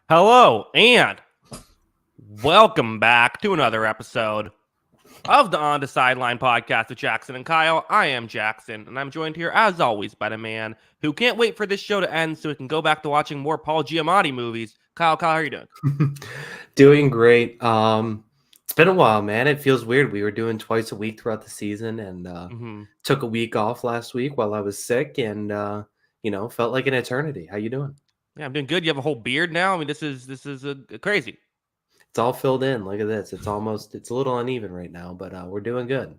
Hello and welcome back to another episode of the On the Sideline podcast with Jackson and Kyle. I am Jackson, and I'm joined here, as always, by the man who can't wait for this show to end so he can go back to watching more Paul Giamatti movies. Kyle, how are you doing? Doing great. It's been a while, man. It feels weird. We were doing twice a week throughout the season and took a week off last week while I was sick and felt like an eternity. How you doing? Yeah, I'm doing good. You have a whole beard now. I mean, this is crazy. It's all filled in. Look at this. It's a little uneven right now, but we're doing good.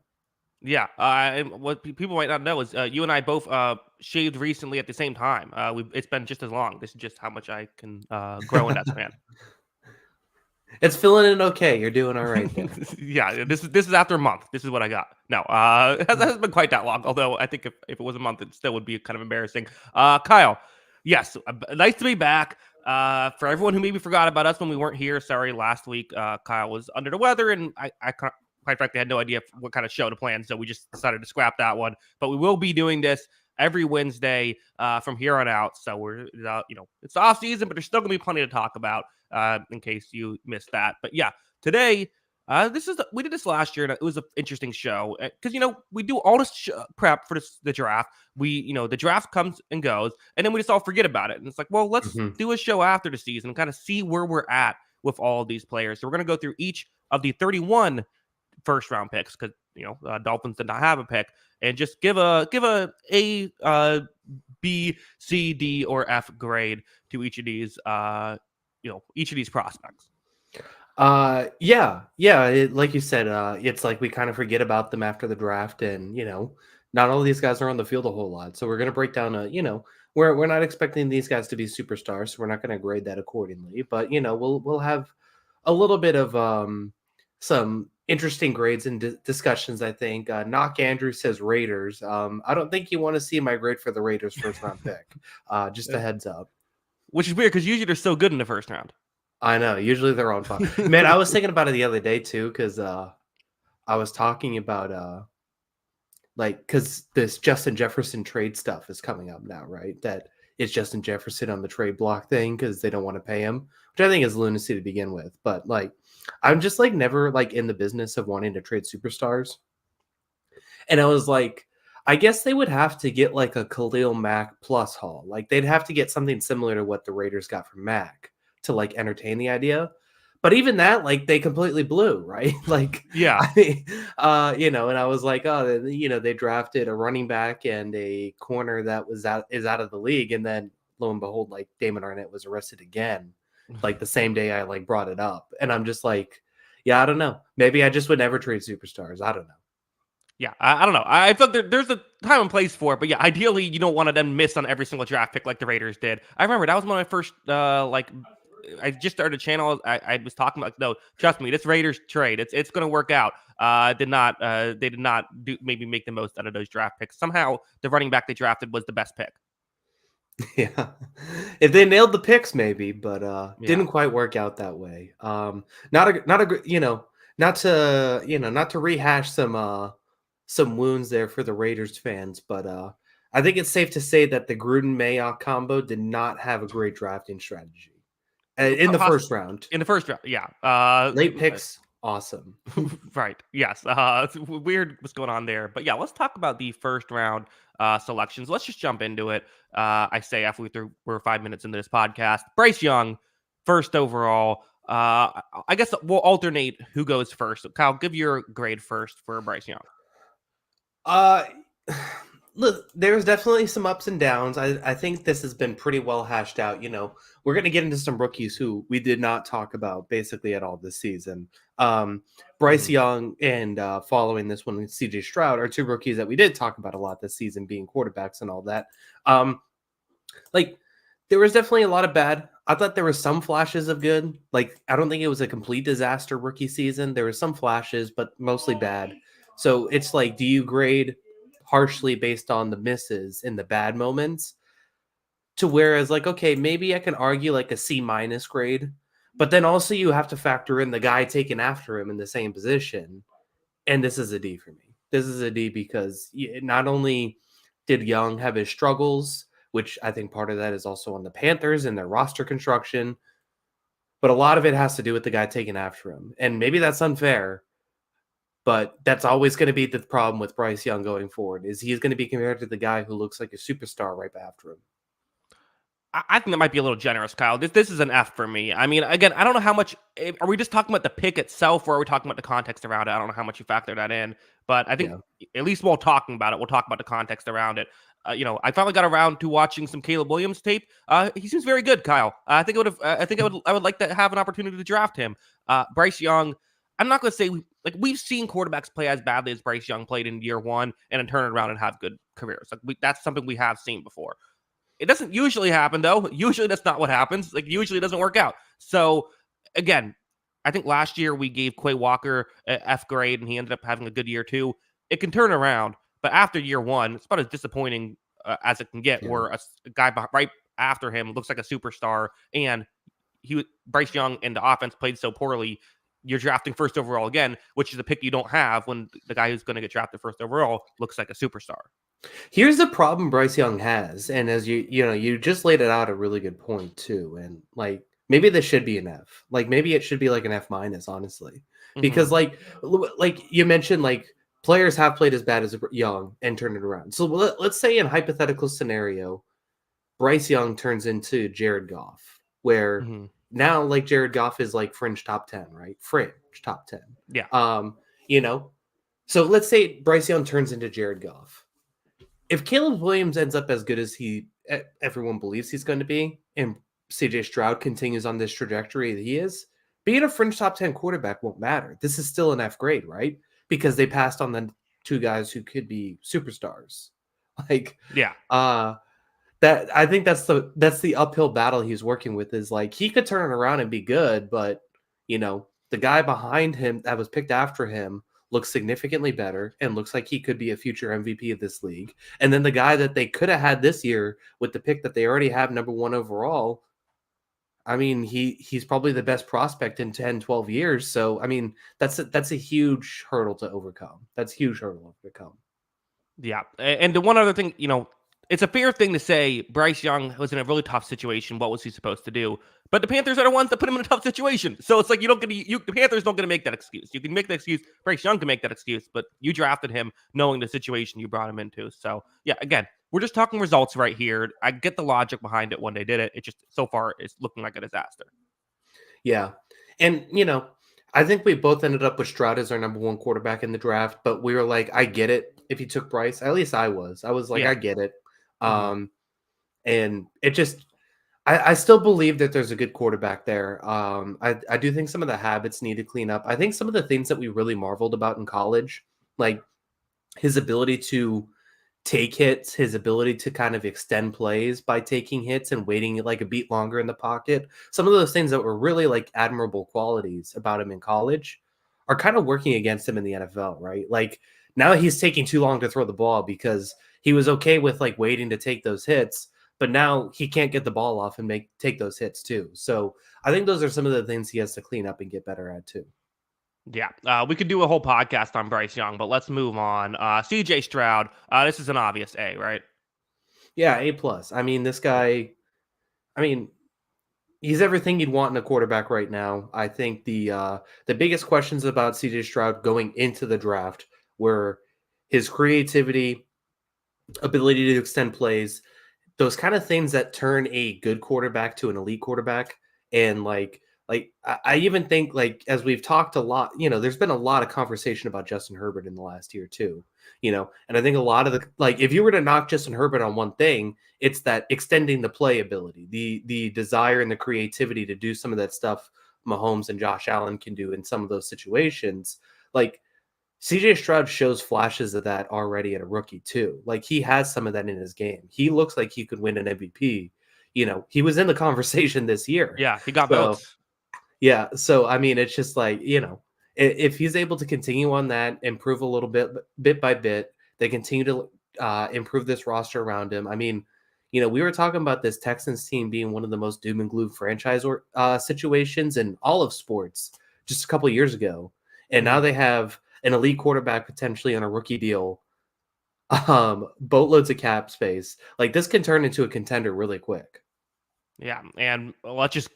Yeah, and what people might not know is you and I both shaved recently at the same time. It's been just as long. This is just how much I can grow in that span. It's filling in okay. You're doing all right there. Yeah, this is after a month. This is what I got. No, it hasn't been quite that long. Although I think if it was a month, it still would be kind of embarrassing. Kyle, yes, nice to be back. For everyone who maybe forgot about us when we weren't here, sorry. Last week, Kyle was under the weather, and I quite frankly had no idea what kind of show to plan, so we just decided to scrap that one. But we will be doing this every Wednesday from here on out. So we're it's off season, but there's still gonna be plenty to talk about in case you missed that. But yeah, today we did this last year, and it was an interesting show because we do all this prep for the draft. The draft comes and goes, and then we just all forget about it. And it's like, well, let's do a show after the season and kind of see where we're at with all of these players. So we're gonna go through each of the 31 first round picks because Dolphins did not have a pick, and just give a B, C, D, or F grade to each of these prospects. Like you said, it's like we kind of forget about them after the draft, and not all of these guys are on the field a whole lot. So we're gonna break down we're not expecting these guys to be superstars, so we're not gonna grade that accordingly. But we'll have a little bit of some interesting grades and discussions. I think Knock Andrew says Raiders. I don't think you want to see my grade for the Raiders first round pick. Just a heads up. Which is weird because usually they're so good in the first round. I know. Usually they're on fire. Man, I was thinking about it the other day too, because I was talking about because this Justin Jefferson trade stuff is coming up now, right? That it's Justin Jefferson on the trade block thing because they don't want to pay him, which I think is lunacy to begin with. But I'm just never in the business of wanting to trade superstars. And I was like, I guess they would have to get a Khalil Mack plus haul. They'd have to get something similar to what the Raiders got from Mack to entertain the idea. But even that, they completely blew, right? Yeah. And I was like, oh, they drafted a running back and a corner that is out of the league. And then lo and behold, Damon Arnett was arrested again, the same day I brought it up. And I'm just like, yeah, I don't know. Maybe I just would never trade superstars. I don't know. Yeah, I don't know. I thought there's a time and place for it, but yeah, ideally you don't want to then miss on every single draft pick like the Raiders did. I remember that was one of my first I just started a channel. I was talking about, no, trust me, this Raiders trade, it's going to work out. They did not maybe make the most out of those draft picks. Somehow the running back they drafted was the best pick. Yeah, if they nailed the picks, maybe, but didn't quite work out that way. Not to rehash some wounds there for the Raiders fans, but I think it's safe to say that the Gruden-Mayock combo did not have a great drafting strategy. In the first round. In the first round, yeah. Late picks, awesome. Right, yes. It's weird what's going on there. But yeah, let's talk about the first round selections. Let's just jump into it. I say after we're 5 minutes into this podcast. Bryce Young, first overall. I guess we'll alternate who goes first. So Kyle, give your grade first for Bryce Young. Look, there's definitely some ups and downs. I think this has been pretty well hashed out. We're going to get into some rookies who we did not talk about basically at all this season. Bryce Young and following this one, CJ Stroud are two rookies that we did talk about a lot this season, being quarterbacks and all that. There was definitely a lot of bad. I thought there were some flashes of good. I don't think it was a complete disaster rookie season. There were some flashes, but mostly bad. So it's do you grade harshly based on the misses in the bad moments to whereas okay, maybe I can argue a C- grade, but then also you have to factor in the guy taken after him in the same position. And this is a D for me. This is a D because not only did Young have his struggles, which I think part of that is also on the Panthers and their roster construction, but a lot of it has to do with the guy taking after him. And maybe that's unfair, but that's always going to be the problem with Bryce Young going forward, is he's going to be compared to the guy who looks like a superstar right after him. I think that might be a little generous, Kyle. This is an F for me. I mean, again, I don't know how much. Are we just talking about the pick itself, or are we talking about the context around it? I don't know how much you factor that in, but I think Yeah. at least while talking about it, we'll talk about the context around it. I finally got around to watching some Caleb Williams tape. He seems very good, Kyle. I think I would like to have an opportunity to draft him. Bryce Young. I'm not going to say we've seen quarterbacks play as badly as Bryce Young played in year one and then turn it around and have good careers. That's something we have seen before. It doesn't usually happen, though. Usually that's not what happens. Usually it doesn't work out. So, again, I think last year we gave Quay Walker an F grade, and he ended up having a good year, too. It can turn around, but after year one, it's about as disappointing as it can get, Yeah. where a guy right after him looks like a superstar, and Bryce Young and the offense played so poorly, you're drafting first overall again, which is a pick you don't have when the guy who's going to get drafted first overall looks like a superstar. Here's the problem Bryce Young has, and as you just laid it out a really good point too, and maybe this should be an F, maybe it should be like an F minus, honestly, because like you mentioned, players have played as bad as Young and turned it around. So let's say in hypothetical scenario, Bryce Young turns into Jared Goff, where now Jared Goff is fringe top 10, right? Fringe top 10. Yeah. You know, so let's say Bryce Young turns into Jared Goff. If Caleb Williams ends up as good as everyone believes he's going to be, and CJ Stroud continues on this trajectory that he is, being a fringe top 10 quarterback won't matter. This is still an F grade, right? Because they passed on the two guys who could be superstars. That I think that's the uphill battle he's working with, is he could turn it around and be good, but the guy behind him that was picked after him looks significantly better and looks like he could be a future MVP of this league. And then the guy that they could have had this year with the pick that they already have number 1 overall, I mean, he's probably the best prospect in 10, 12 years. So, I mean, that's a huge hurdle to overcome. That's a huge hurdle to overcome. Yeah. And the one other thing, it's a fair thing to say Bryce Young was in a really tough situation. What was he supposed to do? But the Panthers are the ones that put him in a tough situation. So it's like the Panthers don't get to make that excuse. You can make the excuse. Bryce Young can make that excuse, but you drafted him knowing the situation you brought him into. So yeah, again, we're just talking results right here. I get the logic behind it when they did it. It just so far it's looking like a disaster. Yeah. And I think we both ended up with Stroud as our number 1 quarterback in the draft, but we were like, I get it if you took Bryce. At least I was. I was like, Yeah. I get it. And it just, I still believe that there's a good quarterback there. I do think some of the habits need to clean up. I think some of the things that we really marveled about in college, like his ability to take hits, his ability to kind of extend plays by taking hits and waiting a beat longer in the pocket. Some of those things that were really admirable qualities about him in college are kind of working against him in the NFL, right? Now he's taking too long to throw the ball because he was okay with waiting to take those hits, but now he can't get the ball off and take those hits too. So I think those are some of the things he has to clean up and get better at too. Yeah, we could do a whole podcast on Bryce Young, but let's move on. CJ Stroud, this is an obvious A, right? Yeah, A+. I mean, this guy, he's everything you'd want in a quarterback right now. I think the biggest questions about CJ Stroud going into the draft were his creativity, ability to extend plays, those kind of things that turn a good quarterback to an elite quarterback. And I even think as we've talked a lot, there's been a lot of conversation about Justin Herbert in the last year too, and I think a lot of if you were to knock Justin Herbert on one thing, it's that extending the play ability, the desire and the creativity to do some of that stuff Mahomes and Josh Allen can do in some of those situations. CJ Stroud shows flashes of that already at a rookie too. He has some of that in his game. He looks like he could win an MVP. He was in the conversation this year. Yeah, he got votes. Yeah. So, I mean, it's just if he's able to continue on that, improve a little bit by bit, they continue to improve this roster around him. I mean, we were talking about this Texans team being one of the most doom and gloom franchise situations in all of sports just a couple of years ago. And now they have an elite quarterback potentially on a rookie deal, boatloads of cap space. This can turn into a contender really quick. Yeah, and let's just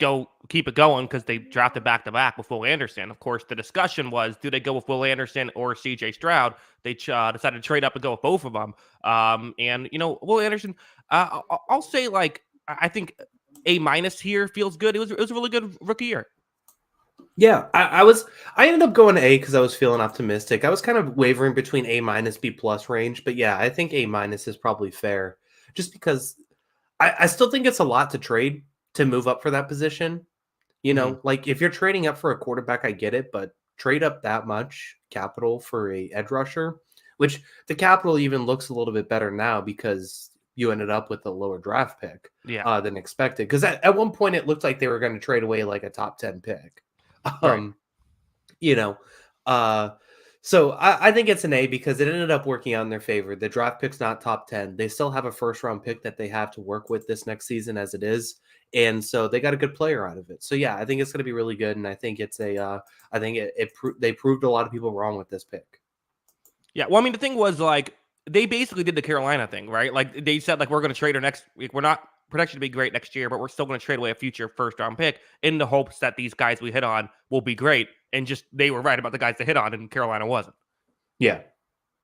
keep it going because they drafted back to back with Will Anderson. Of course, the discussion was, do they go with Will Anderson or C.J. Stroud? They decided to trade up and go with both of them. And Will Anderson, I'll say I think A minus here feels good. It was a really good rookie year. Yeah, I ended up going to A because I was feeling optimistic. I was kind of wavering between A minus B plus range, but yeah, I think A minus is probably fair, just because I still think it's a lot to trade to move up for that position. Mhm. Like if you're trading up for a quarterback, I get it, but trade up that much capital for a edge rusher, which the capital even looks a little bit better now because you ended up with a lower draft pick Yeah, than expected. Because at one point it looked like they were going to trade away like a top 10 pick. right. Um, you know, uh, so I think it's an A because it ended up working out in their favor. The draft pick's not top 10. They still have a first round pick that they have to work with this next season as it is. And so they got a good player out of it. So yeah, I think it's going to be really good. And I think it's I think they proved a lot of people wrong with this pick. Yeah, well, I mean, the thing was they basically did the Carolina thing, right? Like they said, we're going to trade our next. We're not protection to be great next year, but we're still going to trade away a future first round pick in the hopes that these guys we hit on will be great. And just they were right about the guys they hit on, and Carolina wasn't. Yeah.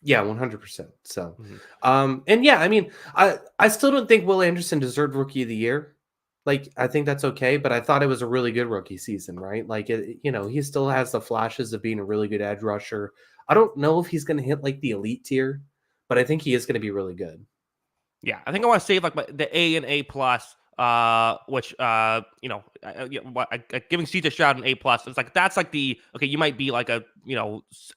Yeah, 100%. So, Mhm. and yeah, I mean, I still don't think Will Anderson deserved Rookie of the Year. Like, I think that's okay, but I thought it was a really good rookie season, right? Like, he still has the flashes of being a really good edge rusher. I don't know if he's going to hit like the elite tier, but I think he is going to be really good. Yeah, I think I want to save the A and A plus, which giving CJ Stroud an A plus. It's like that's like the okay, you might be like a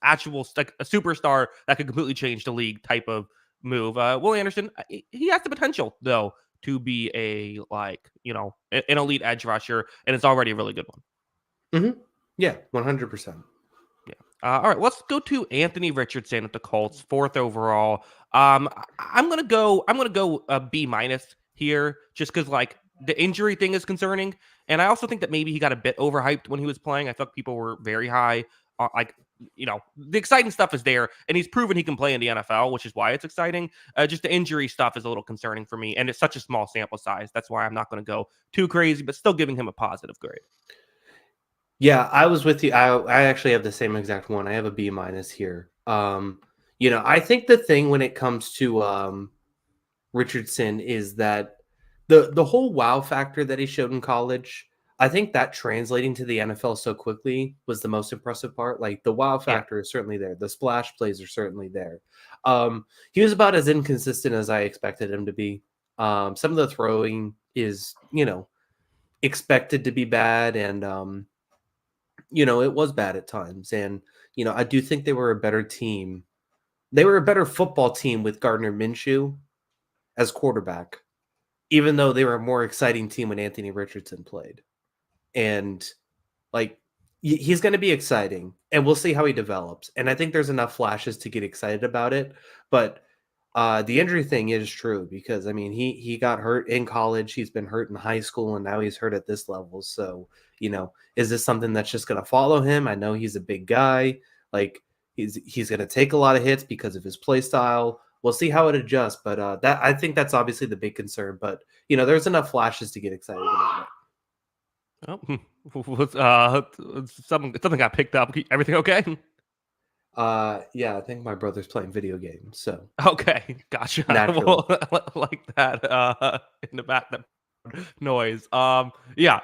actual like a superstar that could completely change the league type of move. Will Anderson, he has the potential though to be a an elite edge rusher, and it's already a really good one. Hmm. Yeah, 100%. Yeah. All right, let's go to Anthony Richardson at the Colts, fourth overall. I'm gonna go. I'm gonna go B minus here, just because the injury thing is concerning, and I also think that maybe he got a bit overhyped when he was playing. I thought people were very high. The exciting stuff is there, and he's proven he can play in the NFL, which is why it's exciting. Just the injury stuff is a little concerning for me, and it's such a small sample size. That's why I'm not going to go too crazy, but still giving him a positive grade. Yeah, I was with you. I actually have the same exact one. I have a B minus here. I think the thing when it comes to Richardson is that the whole wow factor that he showed in college, I think that translating to the NFL so quickly was the most impressive part. Like the wow Yeah. factor is certainly there. The splash plays are certainly there. He was about as inconsistent as I expected him to be. Some of the throwing is, expected to be bad and it was bad at times. And, I do think they were a better team. They were a better football team with Gardner Minshew as quarterback, even though they were a more exciting team when Anthony Richardson played. And like he's going to be exciting and we'll see how he develops. And I think there's enough flashes to get excited about it, but the injury thing is true because I mean he got hurt in college, he's been hurt in high school, and now he's hurt at this level. So, is this something that's just going to follow him? I know he's a big guy. Like he's going to take a lot of hits because of his play style. We'll see how it adjusts, but that I think that's obviously the big concern. But there's enough flashes to get excited about it. Oh, something got picked up. Everything okay? Yeah, I think my brother's playing video games, so Okay, gotcha. naturally. Well, like that in the back that noise. Yeah.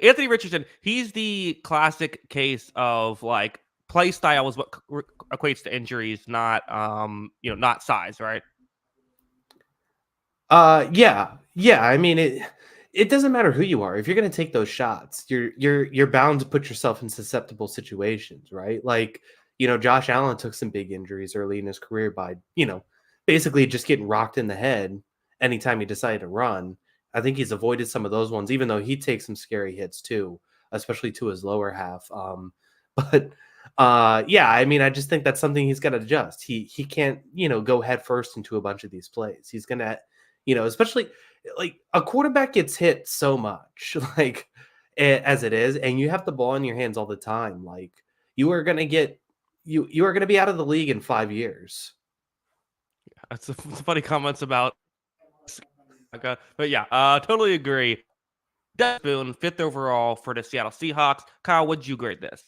Anthony Richardson, he's the classic case of play style is what equates to injuries, not size, right? Yeah, yeah. I mean, it doesn't matter who you are. If you're going to take those shots, you're bound to put yourself in susceptible situations, right? Like, Josh Allen took some big injuries early in his career by, basically just getting rocked in the head anytime he decided to run. I think he's avoided some of those ones, even though he takes some scary hits too, especially to his lower half. But yeah, I mean, I just think that's something he's got to adjust. He can't, go head first into a bunch of these plays. He's gonna especially like a quarterback gets hit so much, like as it is, and you have the ball in your hands all the time. Like you are gonna get you are gonna be out of the league in 5 years. That's some funny comments about. Okay, but yeah, totally agree. Devin Spoon, 5th overall for the Seattle Seahawks. Kyle, would you grade this?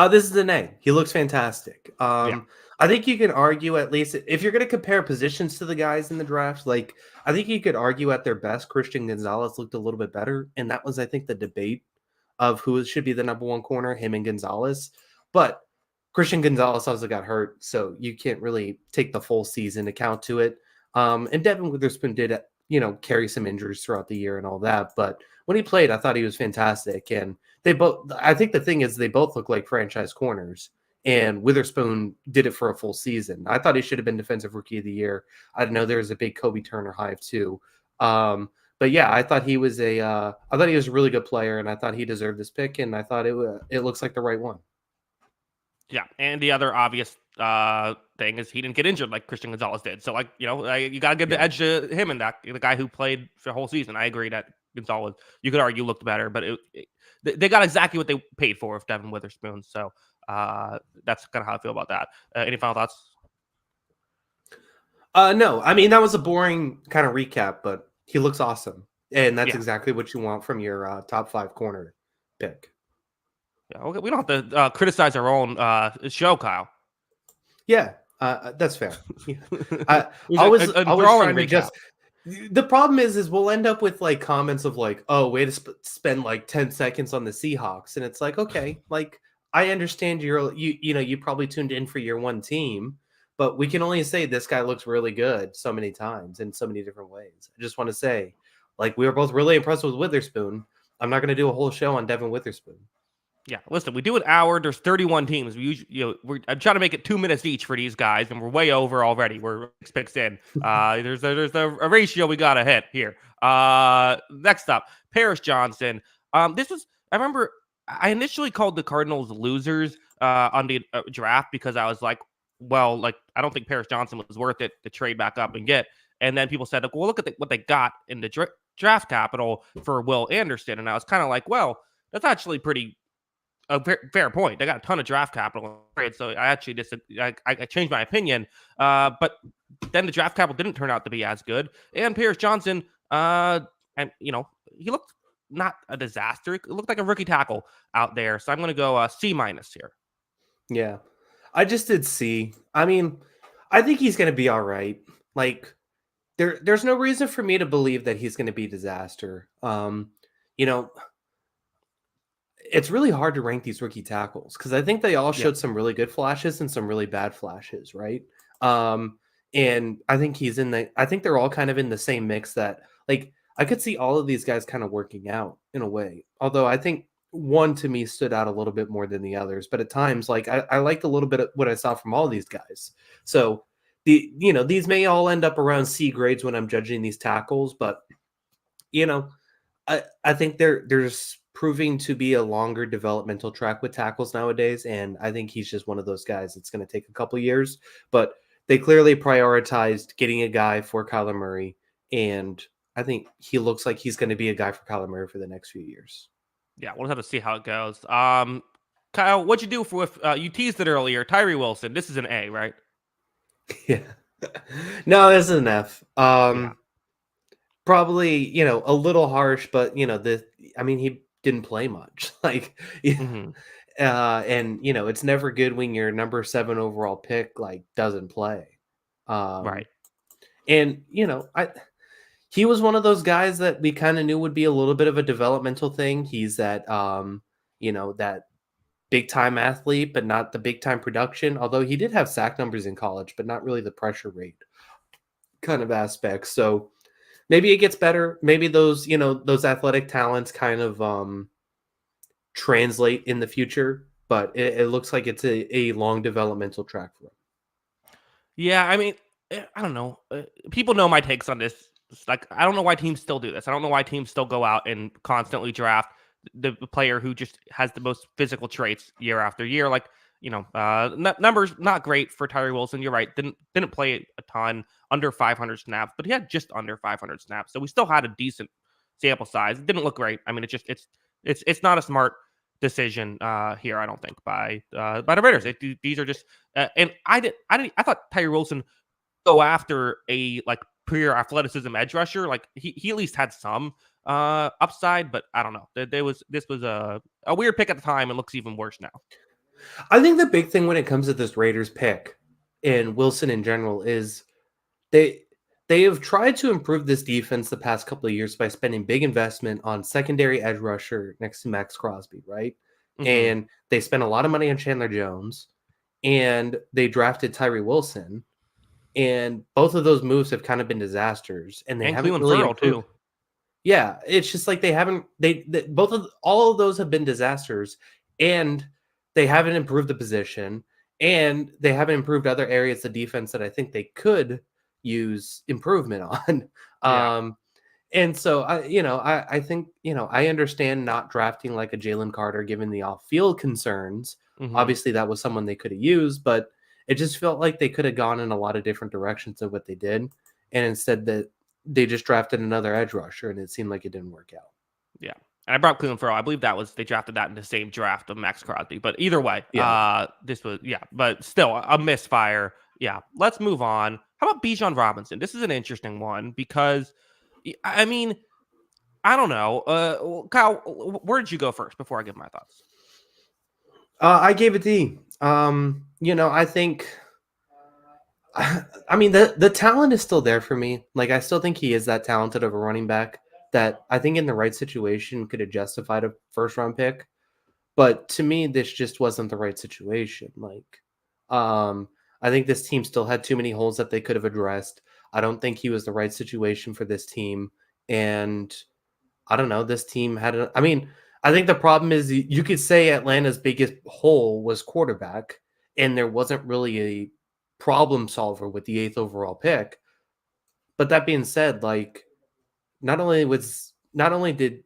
This is an A. He looks fantastic. Yeah. I think you can argue, at least if you're going to compare positions to the guys in the draft, like I think you could argue at their best, Christian Gonzalez looked a little bit better, and that was, I think, the debate of who should be the number one corner, him and Gonzalez. But Christian Gonzalez also got hurt, so you can't really take the full season account to it. And Devin Witherspoon did, carry some injuries throughout the year and all that, but when he played, I thought he was fantastic. And they both, I think the thing is, they both look like franchise corners. And Witherspoon did it for a full season. I thought he should have been Defensive Rookie of the Year. I know there was a big Kobe Turner hive too. But yeah, I thought he was a really good player, and I thought he deserved this pick. And I thought it looks like the right one. Yeah, and the other obvious thing is he didn't get injured like Christian Gonzalez did. So, you got to give the edge to him and that the guy who played for the whole season. I agree that Gonzalez, you could argue, looked better, but they got exactly what they paid for with Devin Witherspoon. So that's kind of how I feel about that. Any final thoughts? No, I mean, that was a boring kind of recap, but he looks awesome. And that's exactly what you want from your top 5 corner pick. Yeah, okay. We don't have to criticize our own show, Kyle. Yeah, that's fair. I was trying to just. The problem is we'll end up with like comments of like, oh, way to spend like 10 seconds on the Seahawks, and it's like, okay, like I understand you probably tuned in for your one team, but we can only say this guy looks really good so many times in so many different ways. I just want to say, like, we were both really impressed with Witherspoon. I'm not going to do a whole show on Devin Witherspoon. Yeah, listen, we do an hour. There's 31 teams. We usually, I'm trying to make it 2 minutes each for these guys, and we're way over already. We're 6 picks in. There's a ratio we gotta hit here. Next up, Paris Johnson. I remember I initially called the Cardinals losers on the draft because I was like, well, like I don't think Paris Johnson was worth it to trade back up and get. And then people said, well, look at what they got in the draft capital for Will Anderson, and I was kind of like, well, that's actually pretty. A fair point. They got a ton of draft capital, right? So I actually I changed my opinion. But then the draft capital didn't turn out to be as good. And Paris Johnson, and he looked not a disaster. It looked like a rookie tackle out there. So I'm going to go C- here. Yeah, I just did C. I mean, I think he's going to be all right. Like there's no reason for me to believe that he's going to be disaster. It's really hard to rank these rookie tackles because I think they all showed some really good flashes and some really bad flashes, right? And I think I think they're all kind of in the same mix that, like, I could see all of these guys kind of working out in a way. Although I think one to me stood out a little bit more than the others, but at times, like, I liked a little bit of what I saw from all these guys. So these may all end up around C grades when I'm judging these tackles, but I think there's proving to be a longer developmental track with tackles nowadays, and I think he's just one of those guys that's going to take a couple years, but they clearly prioritized getting a guy for Kyler Murray, and I think he looks like he's going to be a guy for Kyler Murray for the next few years. Yeah, we'll have to see how it goes. Kyle, what'd you do with you teased it earlier, Tyree Wilson? This is an A, right? Yeah. No, this is an F. Probably, a little harsh, but he didn't play much. Like, and it's never good when your number 7 overall pick like doesn't play. Right. And he was one of those guys that we kind of knew would be a little bit of a developmental thing. He's that that big time athlete, but not the big time production. Although he did have sack numbers in college, but not really the pressure rate kind of aspects. So maybe it gets better. Maybe those athletic talents kind of translate in the future, but it looks like it's a long developmental track for him. Yeah, I mean, I don't know. People know my takes on this. It's like, I don't know why teams still do this. I don't know why teams still go out and constantly draft the player who just has the most physical traits year after year. Like, numbers not great for Tyree Wilson. You're right. Didn't play a ton, under 500 snaps, but he had just under 500 snaps. So we still had a decent sample size. It didn't look great. I mean, it's not a smart decision here, I don't think, by the Raiders. These are just and I thought Tyree Wilson go after a like pure athleticism edge rusher. Like he at least had some. upside, but I don't know. This was a weird pick at the time and looks even worse now. I think the big thing when it comes to this Raiders pick and Wilson in general is they they have tried to improve this defense the past couple of years by spending big investment on secondary edge rusher next to Max Crosby, right? Hmm. And they spent a lot of money on Chandler Jones, and they drafted Tyree Wilson, and both of those moves have kind of been disasters, and they And haven't Cleveland really Furrow improved. too. Yeah, it's just like they haven't they both of all of those have been disasters, and they haven't improved the position, and they haven't improved other areas of defense that I think they could use improvement on. Yeah. Um, and so I think, I understand not drafting like a Jalen Carter given the off-field concerns. Hmm. Obviously, that was someone they could have used, but it just felt like they could have gone in a lot of different directions of what they did, and instead that they just drafted another edge rusher, and it seemed like it didn't work out. Yeah. And I brought Cleveland Furrow. I believe they drafted that in the same draft of Max Crosby. But either way, Yeah. this was, yeah, but still a misfire. Yeah. Let's move on. How about Bijan Robinson? This is an interesting one because, I mean, I don't know. Kyle, where did you go first before I give my thoughts? I gave it D. I think. I mean, the talent is still there for me. Like, I still think he is that talented of a running back that I think in the right situation could have justified a first round pick. But to me, this just wasn't the right situation. Like, I think this team still had too many holes that they could have addressed. I don't think he was the right situation for this team. And I don't know, this team had I mean, I think the problem is you could say Atlanta's biggest hole was quarterback, and there wasn't really a problem solver with the 8th overall pick. But that being said, like, not only did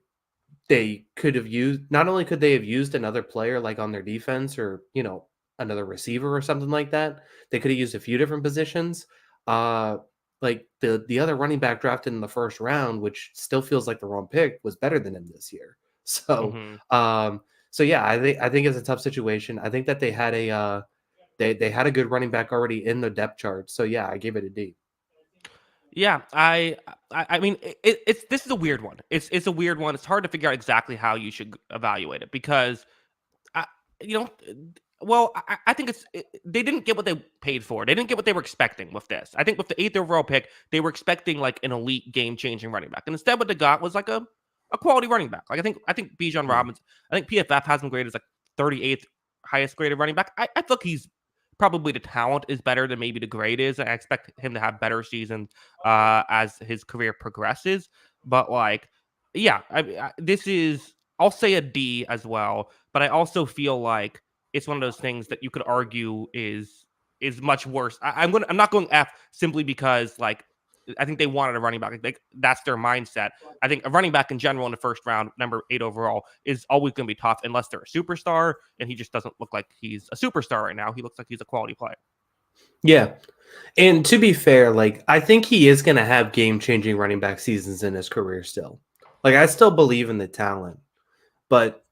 not only could they have used another player like on their defense, or, another receiver or something like that. They could have used a few different positions. Uh like the other running back drafted in the first round, which still feels like the wrong pick, was better than him this year. So Hmm. um yeah, I think it's a tough situation. I think that they had they had a good running back already in the depth chart. So yeah, I gave it a D. Yeah, I mean, it's this is a weird one. It's a weird one. It's hard to figure out exactly how you should evaluate it because I, you know, well, I think they didn't get what they paid for. They didn't get what they were expecting with this. I think with the 8th overall pick, they were expecting like an elite game changing running back, and instead what they got was like a quality running back. Like I think Bijan Mhm. Robinson. I think PFF has him graded as like 38th highest graded running back. I think he's probably the talent is better than maybe the grade is. I expect him to have better seasons as his career progresses. But like, yeah, this is I'll say a D as well. But I also feel like it's one of those things that you could argue is much worse. I'm not going F simply because like I think they wanted a running back. Like that's their mindset. I think a running back in general in the first round, number 8 overall, is always going to be tough unless they're a superstar, and he just doesn't look like he's a superstar right now. He looks like he's a quality player. Yeah. And to be fair, like, I think he is going to have game-changing running back seasons in his career still. Like, I still believe in the talent, but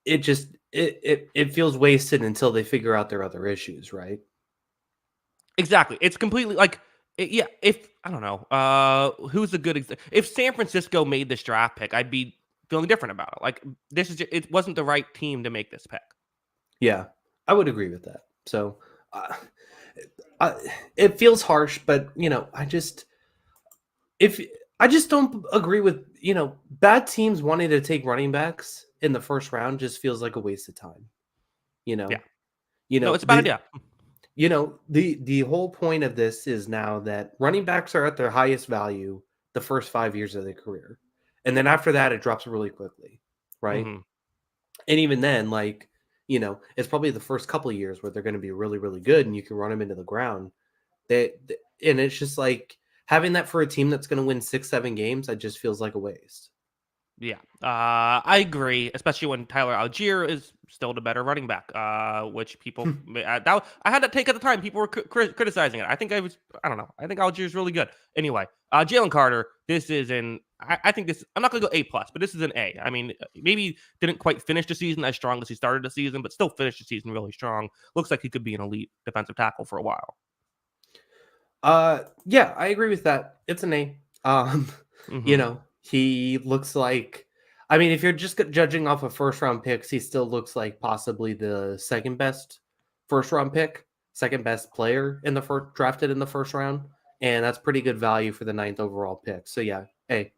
it feels wasted until they figure out their other issues, right? Exactly. It's completely like yeah. If I don't know, who's a good if San Francisco made this draft pick, I'd be feeling different about it. Like it wasn't the right team to make this pick. Yeah, I would agree with that. So, uh, I, it feels harsh, but if I just don't agree with bad teams wanting to take running backs in the first round just feels like a waste of time. You Yeah. know, No, it's a bad the idea. the whole point of this is now that running backs are at their highest value the first 5 years of their career, and then after that it drops really quickly, right? Hmm. And even then, like, it's probably the first couple of years where they're going to be really, really good, and you can run them into the ground. And it's just like having that for a team that's going to win 6, 7 games. That just feels like a waste. Yeah, I agree, especially when Tyler Algier is still the better running back, which people I had to take at the time. People were criticizing it. I don't know. I think Algier is really good. Anyway, Jalen Carter. This is I think this. I'm not going to go A plus, but this is an A. I mean, maybe didn't quite finish the season as strong as he started the season, but still finished the season really strong. Looks like he could be an elite defensive tackle for a while. Yeah, I agree with that. It's an A. You Hmm. know, He looks like, I mean, if you're just judging off of first round picks, he still looks like possibly the second best first round pick, second best player in the first drafted in the first round, and that's pretty good value for the ninth overall pick. So yeah, hey,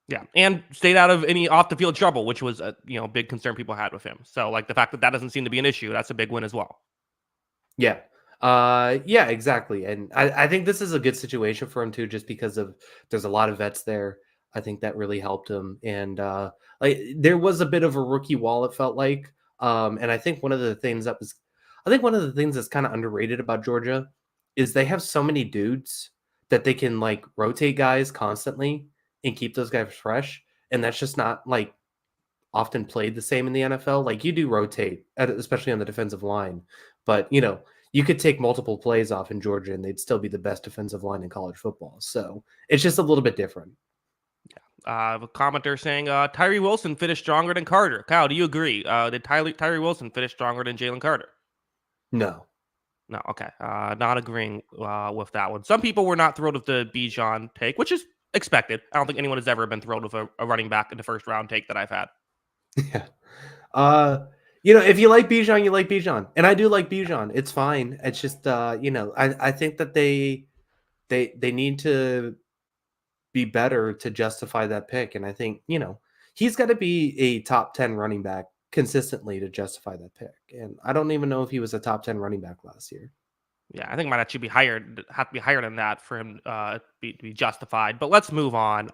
Yeah, and stayed out of any off the field trouble, which was a big concern people had with him. So like the fact that that doesn't seem to be an issue, that's a big win as well. yeah. Yeah, exactly. And I think this is a good situation for him too, just because of there's a lot of vets there. I think that really helped him. And like there was a bit of a rookie wall, it felt like. And I think one of the things that's kind of underrated about Georgia is they have so many dudes that they can like rotate guys constantly and keep those guys fresh. And that's just not like often played the same in the NFL. Like you do rotate, especially on the defensive line, but you could take multiple plays off in Georgia and they'd still be the best defensive line in college football. So it's just a little bit different. A commenter saying Tyree Wilson finished stronger than Carter. Kyle, do you agree? Did Tyree Wilson finish stronger than Jalen Carter? No. No, okay. Not agreeing with that one. Some people were not thrilled with the Bijan take, which is expected. I don't think anyone has ever been thrilled with a running back in the first round take that I've had. Yeah. If you like Bijan, you like Bijan, and I do like Bijan. It's fine. It's just I think that they need to be better to justify that pick, and I think he's got to be a top 10 running back consistently to justify that pick. And I don't even know if he was a top 10 running back last year. Yeah, I think might actually have to be higher than that for him to be justified. But let's move on.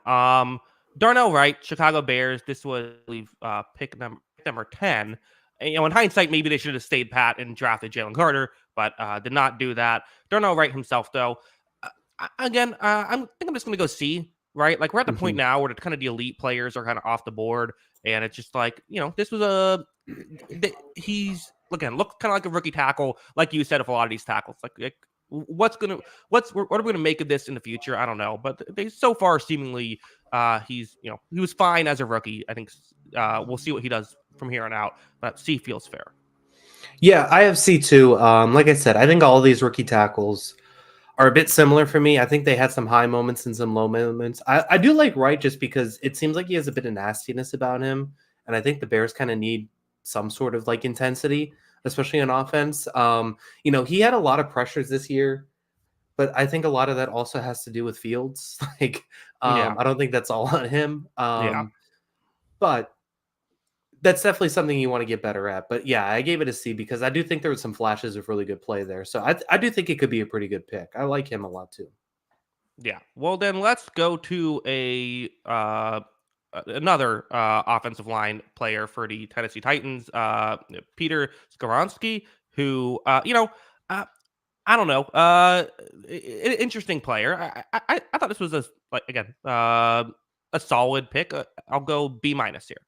Darnell Wright, Chicago Bears. This was, I believe, pick number 10. And, in hindsight, maybe they should have stayed pat and drafted Jalen Carter, but did not do that. Darnell Wright himself, though, again, I think I'm just going to go C. Right, like we're at the point now where kind of the elite players are kind of off the board, and it's just like this was he's looked kind of like a rookie tackle, like you said, of a lot of these tackles. Like what are we gonna make of this in the future? I don't know, but they so far seemingly he was fine as a rookie. I think we'll see what he does from here on out, but C feels fair. Yeah, I have C too. Like I said, I think all of these rookie tackles are a bit similar for me. I think they had some high moments and some low moments. I do like Wright just because it seems like he has a bit of nastiness about him, and I think the Bears kind of need some sort of like intensity, especially on offense. He had a lot of pressures this year, but I think a lot of that also has to do with Fields. Like, I don't think that's all on him. But that's definitely something you want to get better at. But yeah, I gave it a C because I do think there was some flashes of really good play there. So I do think it could be a pretty good pick. I like him a lot too. Yeah. Well, then let's go to another offensive line player for the Tennessee Titans, Peter Skoronski, who I don't know, interesting player. I thought this was a solid pick. I'll go B- here.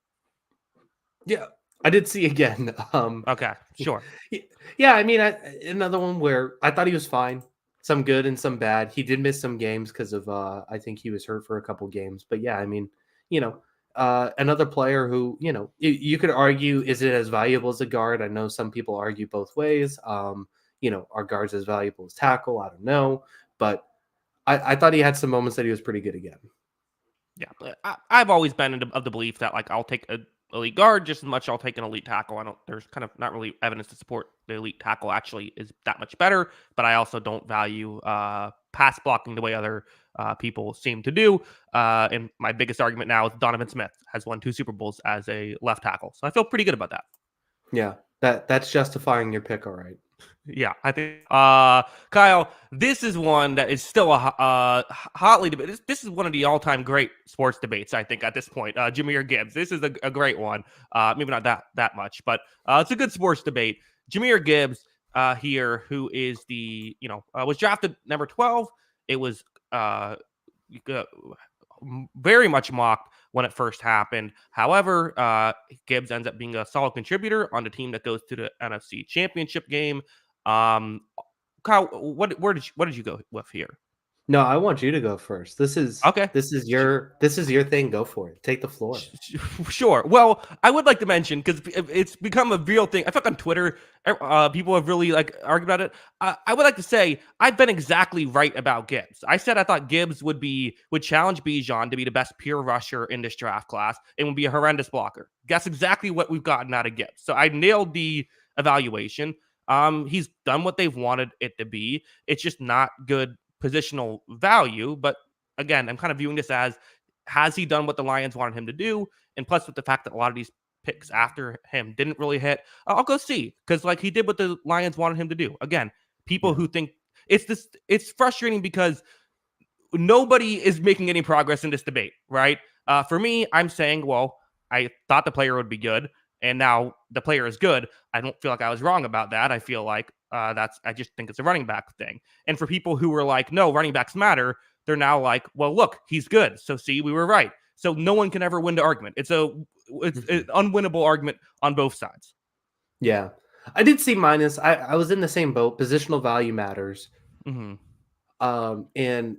Yeah, I did see again. Okay, sure. Yeah, I mean, another one where I thought he was fine. Some good and some bad. He did miss some games because of I think he was hurt for a couple games. But yeah, I mean, another player who you could argue, is it as valuable as a guard? I know some people argue both ways. Are guards as valuable as tackle? I don't know, but I thought he had some moments that he was pretty good again. Yeah, I've always been of the belief that like I'll take a elite guard just as much I'll take an elite tackle. There's kind of not really evidence to support the elite tackle actually is that much better, but I also don't value pass blocking the way other people seem to do. And my biggest argument now is Donovan Smith has won 2 Super Bowls as a left tackle. So I feel pretty good about that. Yeah, that's justifying your pick, all right. Yeah, I think Kyle, this is one that is still a hotly debated. This is one of the all-time great sports debates, I think, at this point. Jahmyr Gibbs. This is a great one. Maybe not that much, but it's a good sports debate. Jahmyr Gibbs here, who is was drafted number 12. It was very much mocked when it first happened. However, Gibbs ends up being a solid contributor on the team that goes to the NFC Championship game. Kyle, what did you go with here? No, I want you to go first. This is Okay. this is your this is your thing. Go for it. Take the floor. Sure. Well, I would like to mention because it's become a real thing. I feel like on Twitter, people have really like argued about it. I would like to say I've been exactly right about Gibbs. I said I thought Gibbs would challenge Bijan to be the best pure rusher in this draft class and would be a horrendous blocker. That's exactly what we've gotten out of Gibbs. So I nailed the evaluation. He's done what they've wanted it to be. It's just not good positional value. But again, I'm kind of viewing this as has he done what the Lions wanted him to do? And plus, with the fact that a lot of these picks after him didn't really hit, I'll go see because like he did what the Lions wanted him to do. Again, people Yeah. who think it's frustrating because nobody is making any progress in this debate, right? For me, I'm saying, well, I thought the player would be good, and now the player is good. I don't feel like I was wrong about that. I feel like I just think it's a running back thing. And for people who were like, no, running backs matter, they're now like, well, look, he's good. So see, we were right. So no one can ever win the argument. It's an unwinnable argument on both sides. Yeah. I did see minus. I was in the same boat. Positional value matters. Mm-hmm. And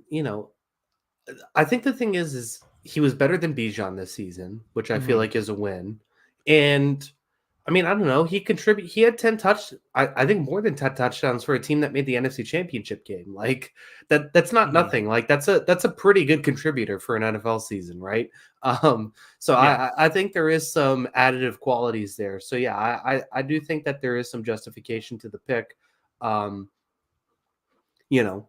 I think the thing is he was better than Bijan this season, which I feel Mm-hmm. like is a win. And I mean, I don't know. He had 10 I think more than 10 touchdowns for a team that made the NFC Championship game. Like that's not Mm-hmm. nothing. Like that's a pretty good contributor for an NFL season, right? So Yeah. I think there is some additive qualities there. So yeah, I do think that there is some justification to the pick. Um, you know,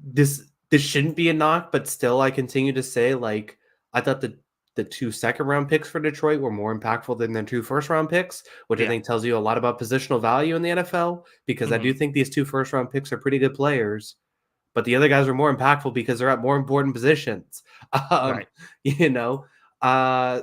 this shouldn't be a knock, but still, I continue to say like I thought the 2 second-round picks for Detroit were more impactful than their 2 first-round picks, which I Yeah. think tells you a lot about positional value in the NFL. Because I Mm-hmm. do think these 2 first-round picks are pretty good players, but the other guys are more impactful because they're at more important positions. Um, Right. you know,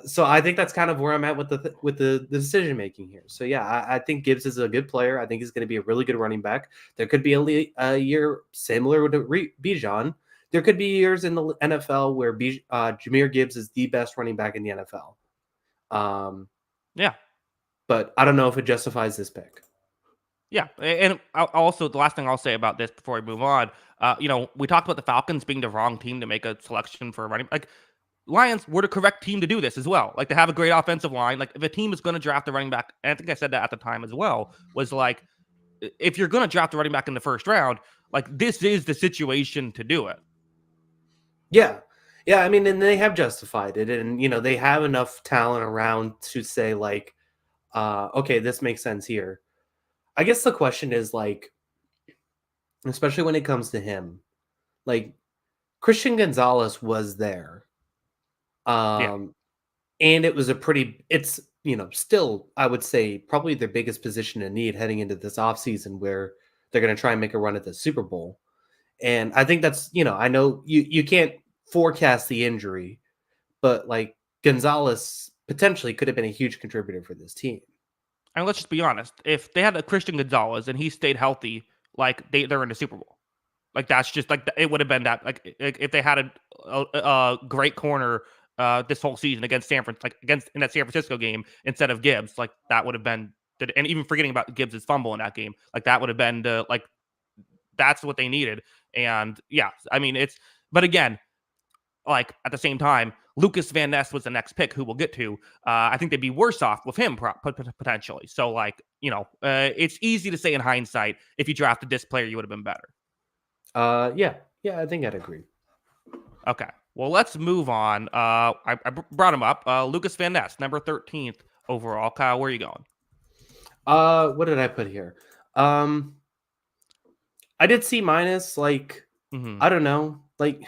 so I think that's kind of where I'm at with the decision making here. So yeah, I think Gibbs is a good player. I think he's going to be a really good running back. There could be a year similar to Bijan. There could be years in the NFL where Jahmyr Gibbs is the best running back in the NFL. Um, Yeah. but I don't know if it justifies this pick. Yeah, and also the last thing I'll say about this before we move on, we talked about the Falcons being the wrong team to make a selection for a running. Like Lions were the correct team to do this as well. Like to have a great offensive line. Like if a team is going to draft a running back, and I think I said that at the time as well, was like if you're going to draft a running back in the first round, like this is the situation to do it. Yeah. Yeah, I mean, and they have justified it, and they have enough talent around to say like, okay, this makes sense here. I guess the question is like, especially when it comes to him, like Christian Gonzalez was there. Yeah, Um, and it's, still, I would say, probably their biggest position in need heading into this offseason where they're going to try and make a run at the Super Bowl. And I think that's, I know you can't forecast the injury, but like Gonzalez potentially could have been a huge contributor for this team. and let's just be honest. If they had a Christian Gonzalez and he stayed healthy, like they're in the Super Bowl. Like that's just like it would have been that like if they had a great corner this whole season against against in that San Francisco game instead of Gibbs, like that would have been and even forgetting about Gibbs' fumble in that game, like that would have been the like that's what they needed. And yeah, I mean it's but again, like at the same time, Lucas Van Ness was the next pick who we'll get to. I think they'd be worse off with him potentially. So like, it's easy to say in hindsight if you drafted this player, you would have been better. Yeah, I think I'd agree. Okay. Well, let's move on. I brought him up. Lucas Van Ness, number 13th overall. Kyle, where are you going? What did I put here? I did C minus. Like, Mm-hmm. I don't know. Like,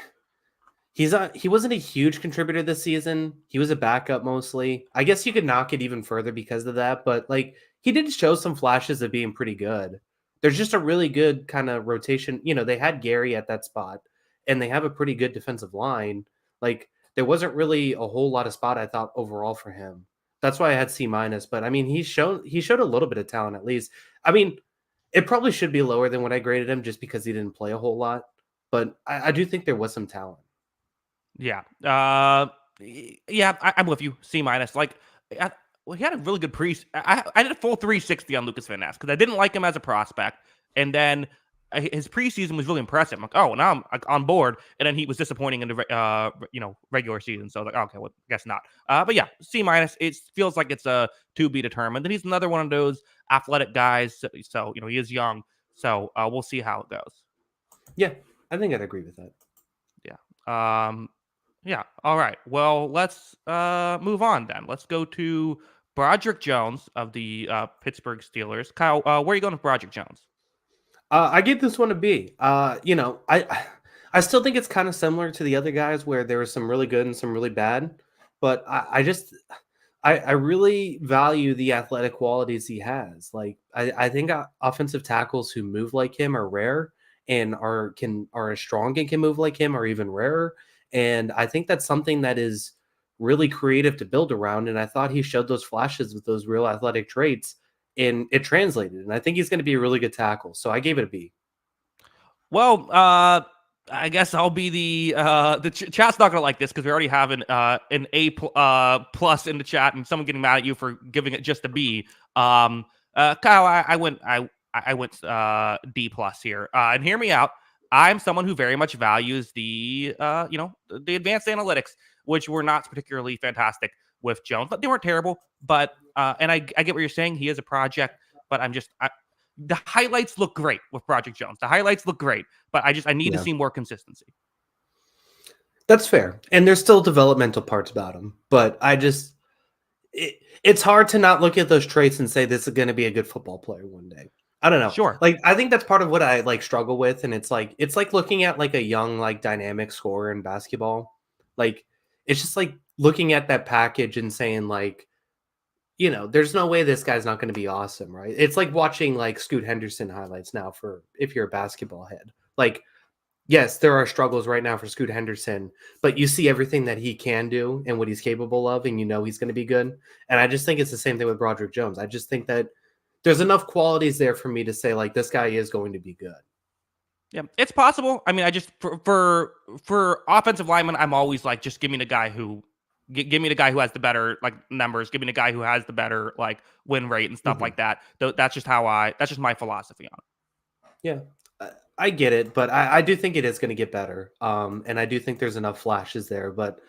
he wasn't a huge contributor this season. He was a backup mostly. I guess you could knock it even further because of that. But like, he did show some flashes of being pretty good. There's just a really good kind of rotation. They had Gary at that spot, and they have a pretty good defensive line. Like, there wasn't really a whole lot of spot I thought overall for him. That's why I had C minus. But I mean, he showed a little bit of talent at least. I mean, it probably should be lower than what I graded him just because he didn't play a whole lot. But I do think there was some talent. Yeah. Yeah, I'm with you. C minus. Like, well, he had a really good I did a full 360 on Lucas Van Ness because I didn't like him as a prospect. And then his preseason was really impressive. I'm like, oh, now I'm like, on board. And then he was disappointing in the regular season. So I was like, okay, well, I guess not. But yeah, C minus. It feels like it's a to be determined. And he's another one of those athletic guys. So he is young. So we'll see how it goes. Yeah, I think I'd agree with that. Yeah. Yeah. All right. Well, let's move on then. Let's go to Broderick Jones of the Pittsburgh Steelers. Kyle, where are you going with Broderick Jones? I give this one a B. I still think it's kind of similar to the other guys where there was some really good and some really bad, but I really value the athletic qualities he has. Like I think offensive tackles who move like him are rare and are as strong and can move like him are even rarer. And I think that's something that is really creative to build around. And I thought he showed those flashes with those real athletic traits and it translated. And I think he's going to be a really good tackle. So I gave it a B. Well, I guess I'll be the chat's not gonna like this because we already have an plus in the chat and someone getting mad at you for giving it just a B. Kyle, I went D plus here. And hear me out. I'm someone who very much values the advanced analytics, which were not particularly fantastic with Jones, but they weren't terrible. But and I get what you're saying. He is a project, but the highlights look great with Project Jones. The highlights look great, but I need to see more consistency. That's fair. And there's still developmental parts about him, but it's hard to not look at those traits and say this is going to be a good football player one day. I don't know. Sure. Like I think that's part of what I like struggle with, and it's like looking at like a young like dynamic scorer in basketball. Like it's just like looking at that package and saying like, there's no way this guy's not going to be awesome, right? It's like watching like Scoot Henderson highlights now for if you're a basketball head. Like, yes, there are struggles right now for Scoot Henderson, but you see everything that he can do and what he's capable of, and he's going to be good. And I just think it's the same thing with Broderick Jones. I just think that there's enough qualities there for me to say like this guy is going to be good. Yeah, it's possible. I mean, I just for offensive linemen, I'm always like, just give me the guy who has the better like numbers. Give me the guy who has the better like win rate and stuff like that. That's just my philosophy on it. Yeah, I get it, but I do think it is going to get better. And I do think there's enough flashes there. But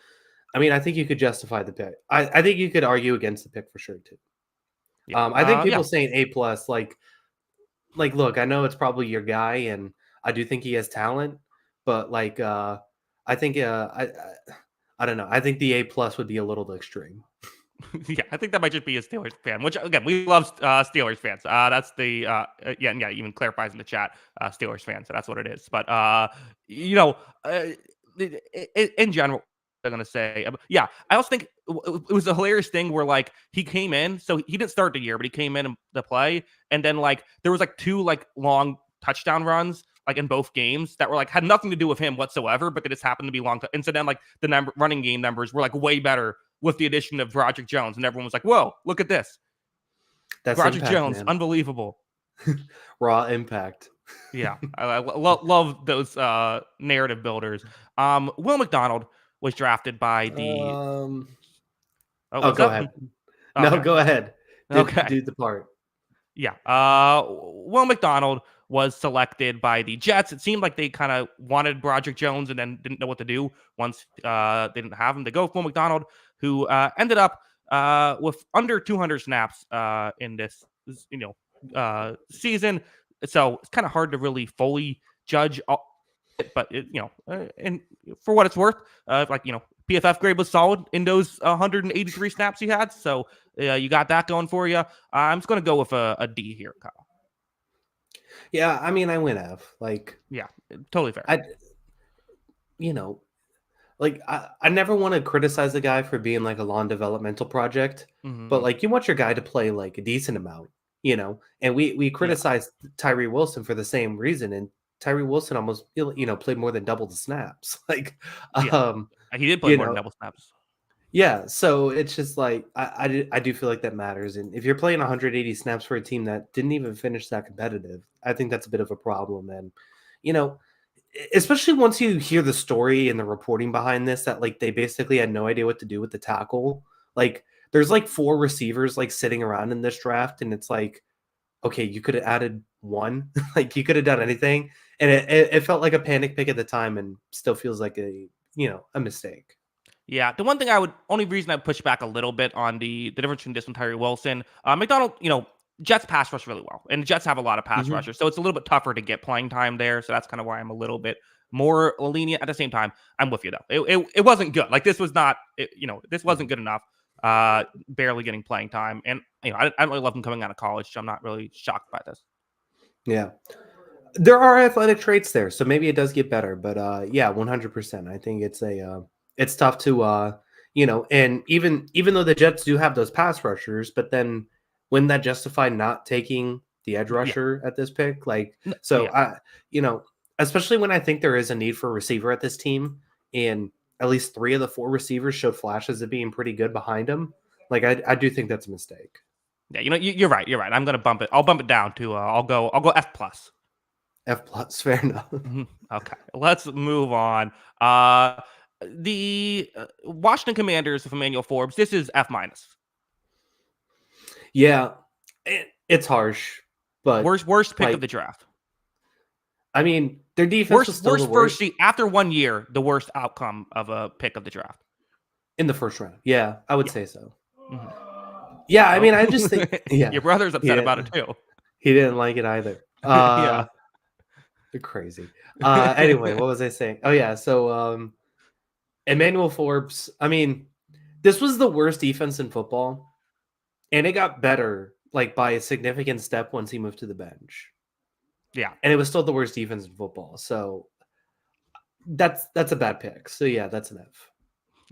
I mean, I think you could justify the pick. I think you could argue against the pick for sure too. Yeah. I think people saying A plus, like, look, I know it's probably your guy, and I do think he has talent, but like, I think, I don't know. I think the A plus would be a little extreme. Yeah, I think that might just be a Steelers fan, which again, we love Steelers fans. That's the even clarifies in the chat, Steelers fan. So that's what it is. But in general, I'm gonna say, I also think it was a hilarious thing where like he came in, so he didn't start the year, but he came in the play, and then like there was like two like long touchdown runs like in both games that were like had nothing to do with him whatsoever, but they just happened to be long. And so then like the running game numbers were like way better with the addition of Broderick Jones, and everyone was like, "Whoa, look at this! That's Broderick impact, Jones, man. Unbelievable!" Raw impact. Yeah, I love those narrative builders. Will McDonald was drafted by the. Go ahead. No, okay. go ahead. Okay. Do the part. Yeah. Will McDonald was selected by the Jets. It seemed like they kind of wanted Broderick Jones and then didn't know what to do once they didn't have him. They go with Will McDonald, who ended up with under 200 snaps in this season. So it's kind of hard to really fully judge it, but and for what it's worth, PFF grade was solid in those 183 snaps he had. So you got that going for you. I'm just going to go with a D here, Kyle. Yeah, I mean, I went F. Like, yeah, totally fair. I never want to criticize a guy for being like a long developmental project, but like you want your guy to play like a decent amount, and we criticized Tyree Wilson for the same reason. And Tyree Wilson almost, played more than double the snaps. Like, he did play more than double snaps. Yeah, so it's just like I do feel like that matters. And if you're playing 180 snaps for a team that didn't even finish that competitive, I think that's a bit of a problem. And especially once you hear the story and the reporting behind this, that like they basically had no idea what to do with the tackle. Like there's like 4 receivers like sitting around in this draft, and it's like, okay, you could have added one, like you could have done anything, and it felt like a panic pick at the time, and still feels like a mistake. Yeah, the only reason I push back a little bit on the difference between this and Tyree Wilson, McDonald, Jets pass rush really well, and the Jets have a lot of pass Hmm. rushers, so it's a little bit tougher to get playing time there. So that's kind of why I'm a little bit more lenient. At the same time, I'm with you though. It wasn't good. Like this was not, this wasn't good enough. Barely getting playing time, and I don't really love him coming out of college, so I'm not really shocked by this. Yeah, there are athletic traits there, so maybe it does get better. But yeah, 100%. I think it's tough to and even though the Jets do have those pass rushers, but then wouldn't that justify not taking the edge Yeah, rusher at this pick? Like, so yeah. especially when I think there is a need for a receiver at this team, and at least 3 of the 4 receivers showed flashes of being pretty good behind him. Like, I do think that's a mistake. Yeah, you're right. You're right. I'm gonna bump it. I'll bump it down to. I'll go F plus. F plus, fair enough. Okay, let's move on. The Washington Commanders of Emmanuel Forbes. This is F minus. Yeah, it's harsh, but Worst pick of like, the draft. I mean, their defense was still the Worst worst after 1 year. The worst outcome of a pick of the draft. in the first round. Yeah, I would Yeah. say so. Mhm. Yeah, I Oh, mean, I just think, yeah, your brother's he upset about it didn't, too. he didn't like it either. Yeah. They're crazy. Anyway, what was I saying? Oh yeah, so Emmanuel Forbes. I mean, this was the worst defense in football, and it got better like by a significant step once he moved to the bench. Yeah. And it was still the worst defense in football. So that's a bad pick. So yeah, that's an F.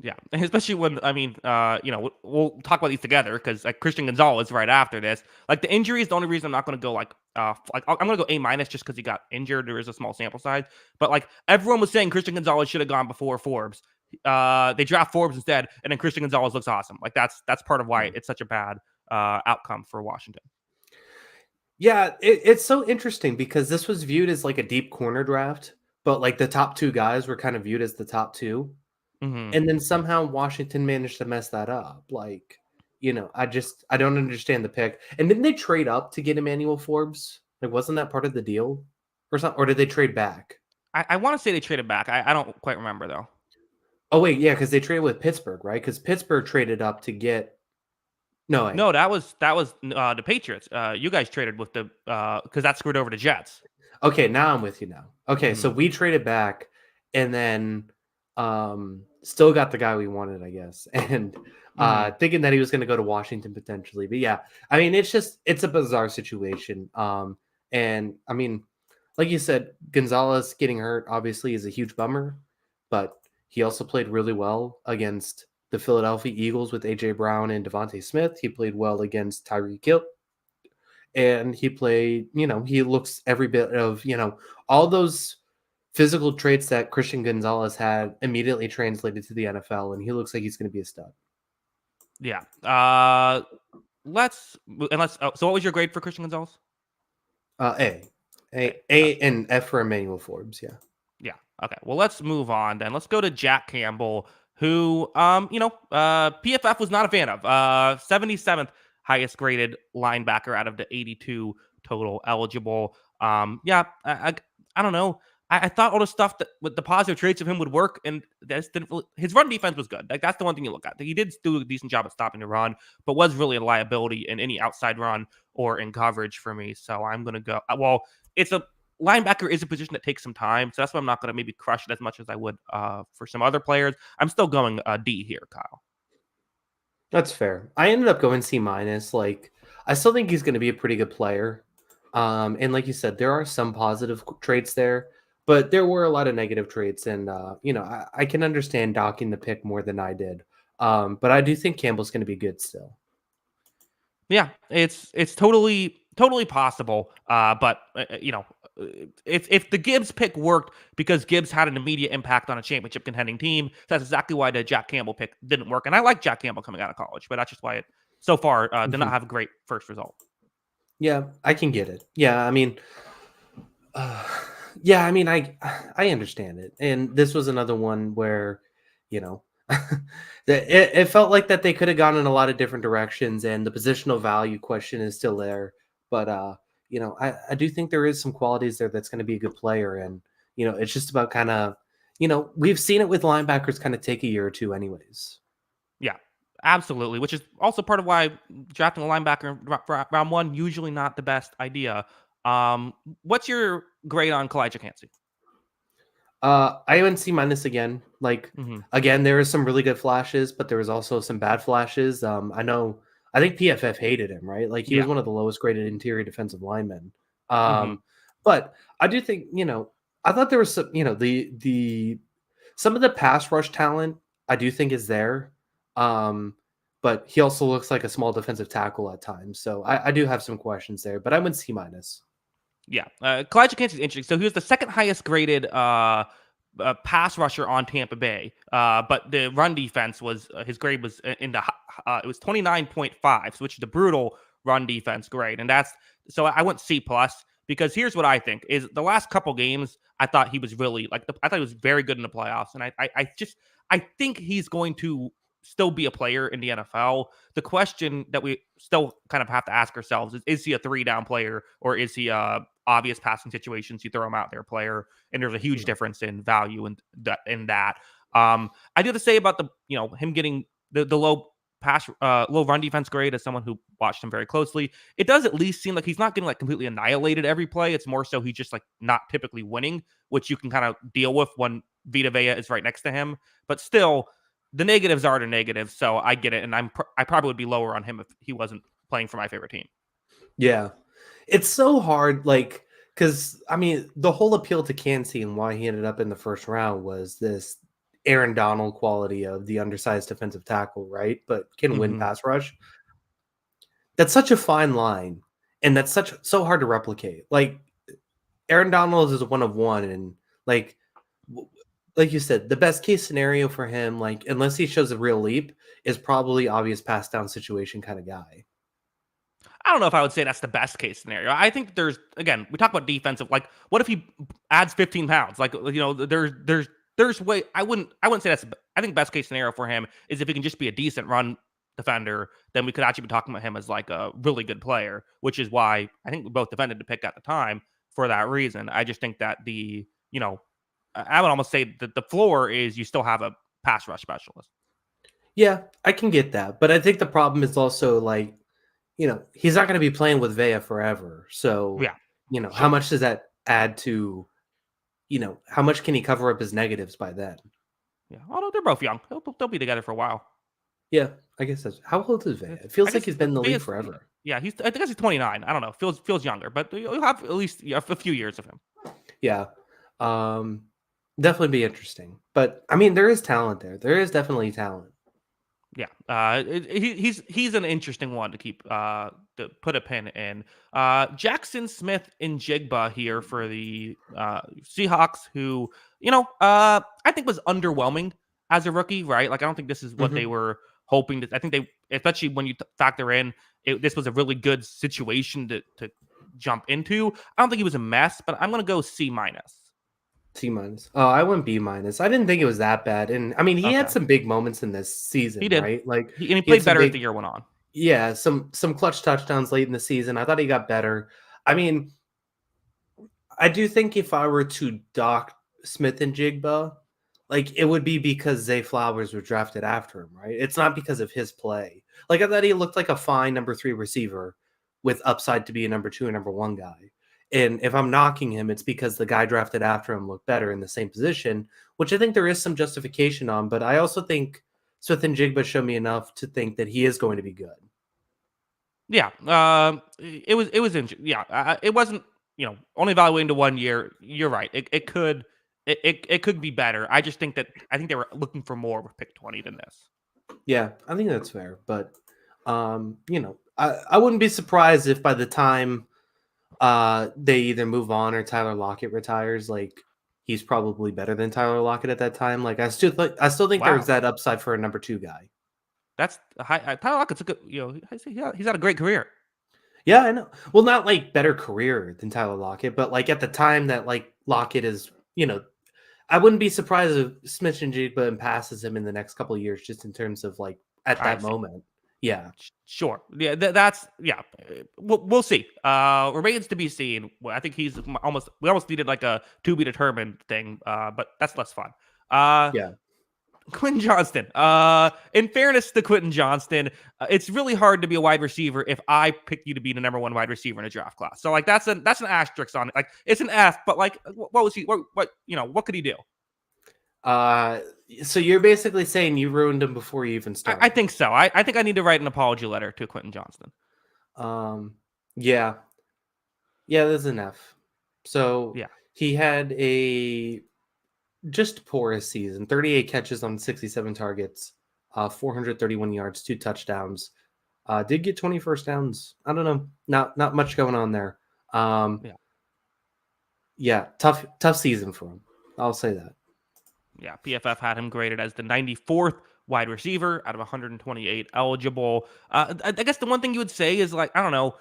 Yeah, and especially when we'll talk about these together because like Christian Gonzalez right after this, like the injury is the only reason I'm not going to go I'm going to go A minus just because he got injured. There is a small sample size, but like everyone was saying, Christian Gonzalez should have gone before Forbes. They draft Forbes instead, and then Christian Gonzalez looks awesome. Like that's part of why it's such a bad outcome for Washington. Yeah, it's so interesting because this was viewed as like a deep corner draft, but like the top 2 guys were kind of viewed as the top 2. Hmm. And then somehow Washington managed to mess that up. Like, I don't understand the pick. And didn't they trade up to get Emmanuel Forbes? Like, wasn't that part of the deal or something? Or did they trade back? I want to say they traded back. I don't quite remember though. Oh wait, yeah, because they traded with Pittsburgh, right? Because Pittsburgh traded up to get no wait. No, that was the Patriots. You guys traded with the because that screwed over the Jets. Okay, now I'm with you now. Okay, so Hmm. we traded back and then still got the guy we wanted, I guess. And Hmm. thinking that he was going to go to Washington potentially. But yeah, I mean, it's a bizarre situation. And I mean, like you said, Gonzalez getting hurt obviously is a huge bummer, but he also played really well against the Philadelphia Eagles with AJ Brown and Devontae Smith. He played well against Tyreek Hill, and he played, he looks every bit of, all those physical traits that Christian Gonzalez had immediately translated to the NFL, and he looks like he's going to be a stud. Yeah. So what was your grade for Christian Gonzalez? A. Okay. And F for Emmanuel Forbes, yeah. Yeah. Okay. Well, let's move on then. Let's go to Jack Campbell, who, PFF was not a fan of. 77th highest graded linebacker out of the 82 total eligible. I don't know. I thought all the stuff that with the positive traits of him would work, and his run defense was good. Like that's the one thing you look at. He did do a decent job at stopping the run, but was really a liability in any outside run or in coverage for me. So I'm gonna go. Well, it's a linebacker is a position that takes some time, so that's why I'm not going to maybe crush it as much as I would for some other players. I'm still going D here, Kyle. That's fair. I ended up going C minus. Like, I still think he's going to be a pretty good player. And like you said, there are some positive traits there, but there were a lot of negative traits. And, I can understand docking the pick more than I did. But I do think Campbell's going to be good still. Yeah, it's totally possible. But if the Gibbs pick worked because Gibbs had an immediate impact on a championship contending team, that's exactly why the Jack Campbell pick didn't work. And I like Jack Campbell coming out of college, but that's just why it so far did not have a great first result. Yeah, I can get it. Yeah, I mean, yeah, I mean, I understand it, and this was another one where, you know, it felt like that they could have gone in a lot of different directions, and the positional value question is still there. But I do think there is some qualities there that's going to be a good player, and it's just about kind of we've seen it with linebackers kind of take a year or two, anyways. Yeah, absolutely. Which is also part of why drafting a linebacker in round one usually not the best idea. What's your grade on Kalijah Cansey? I went C minus again. Like Mm-hmm. again, there was some really good flashes, but there was also some bad flashes. I think PFF hated him, right? Like he was Yeah. one of the lowest graded interior defensive linemen. Mm-hmm. But I do think I thought there was some the some of the pass rush talent I do think is there. But he also looks like a small defensive tackle at times, so I do have some questions there. But I went C minus. Yeah, Kalijah Cansey is interesting. So he was the second highest graded pass rusher on Tampa Bay, but the run defense was his grade was in the it was 29.5, which is a brutal run defense grade, and that's so I went C plus because here's what I think is the last couple games I thought he was really I thought he was very good in the playoffs, and I think he's going to still be a player in the NFL. The question that we still kind of have to ask ourselves is he a 3-down player or is he obvious passing situations, you throw him out there player, and there's a huge difference in value in that. I do have to say about the him getting the low low run defense grade as someone who watched him very closely. It does at least seem like he's not getting like completely annihilated every play. It's more so he's just like not typically winning, which you can kind of deal with when Vita Vea is right next to him. But still, the negatives are the negatives, so I get it, and I probably would be lower on him if he wasn't playing for my favorite team. Yeah. It's so hard, like, because I mean, the whole appeal to Cansey and why he ended up in the first round was this Aaron Donald quality of the undersized defensive tackle, right? But can win Mm-hmm. pass rush. That's such a fine line, and that's so hard to replicate. Like Aaron Donald is a one of one, and like like you said, the best case scenario for him, like unless he shows a real leap, is probably obvious pass down situation kind of guy. I don't know if I would say that's the best case scenario. I think there's again, we talk about defensive. Like, what if he adds 15 pounds? Like, there's way. I wouldn't say that's. I think best case scenario for him is if he can just be a decent run defender, then we could actually be talking about him as like a really good player. Which is why I think we both defended the pick at the time for that reason. I just think that I would almost say that the floor is you still have a pass rush specialist. Yeah, I can get that, but I think the problem is also like he's not going to be playing with Vea forever. So, Yeah, how sure. much does that add to, how much can he cover up his negatives by then? Yeah, although they're both young, they'll be together for a while. Yeah, I guess that's how old is Vea? It I feels like guess he's been in the league Vea's, forever. yeah, I think he's 29. I don't know. Feels younger, but you'll have at least a few years of him. Yeah. Um, definitely be interesting. But I mean, there is talent there. There is definitely talent. Yeah, he's an interesting one to keep to put a pin in. Jackson Smith and Jigba here for the Seahawks, who I think was underwhelming as a rookie. Right, like I don't think this is what they Mhm. were hoping to. I think they, especially when you factor in this was a really good situation to jump into. I don't think he was a mess, but I'm gonna go C minus. C minus. Oh, I went B minus. I didn't think it was that bad. And I mean, he had Okay, some big moments in this he season, did. right? Like And he he had played some better as the big year went on. yeah, some clutch touchdowns late in the season. I thought he got better. I mean, I do think if I were to dock Smith and Jigba, like it would be because Zay Flowers was drafted after him, right? It's not because of his play. Like I thought he looked like a fine number 3 receiver with upside to be a number 2 or number 1 guy. And if I'm knocking him, it's because the guy drafted after him looked better in the same position, which I think there is some justification on. But I also think Smith and Jigba showed me enough to think that he is going to be good. Yeah, it was interesting. Yeah, it wasn't only evaluating to 1 year. You're right. It could be better. I think they were looking for more with pick 20 than this. Yeah, I think that's fair. But I wouldn't be surprised if by the time they either move on or Tyler Lockett retires, like he's probably better than Tyler Lockett at that time. Like I still think there's Wow, that upside for a number 2 guy. that's a high. Tyler Lockett's a good. He's had a great career. Yeah, I know. Well, not like better career than Tyler Lockett, but like at the time that like Lockett is, I wouldn't be surprised if Smith and Jigba passes him in the next couple of years, just in terms of like at I that see. moment. Yeah. Sure. Yeah, that's yeah. We'll see. Remains to be seen. Well, I think we almost needed like a to be determined thing. But that's less fun. Uh, Yeah. Quentin Johnston. In fairness to Quentin Johnston, it's really hard to be a wide receiver if I pick you to be the number one wide receiver in a draft class. So like that's an asterisk on it. Like it's an F, but like what was he? What what could he do? Uh, so you're basically saying you ruined him before you even I started. think so. I think I need to write an apology letter to Quentin Johnston. Um, yeah, yeah, there's an F. So Yeah. he had a just porous season. 38 catches on 67 targets, 431 yards, 2 touchdowns. Did get 20 first downs. I don't know, not much going on there. Um, Yeah. yeah, tough season for him. I'll say that. Yeah, PFF had him graded as the 94th wide receiver out of 128 eligible. I guess the one thing you would say is like, I don't know,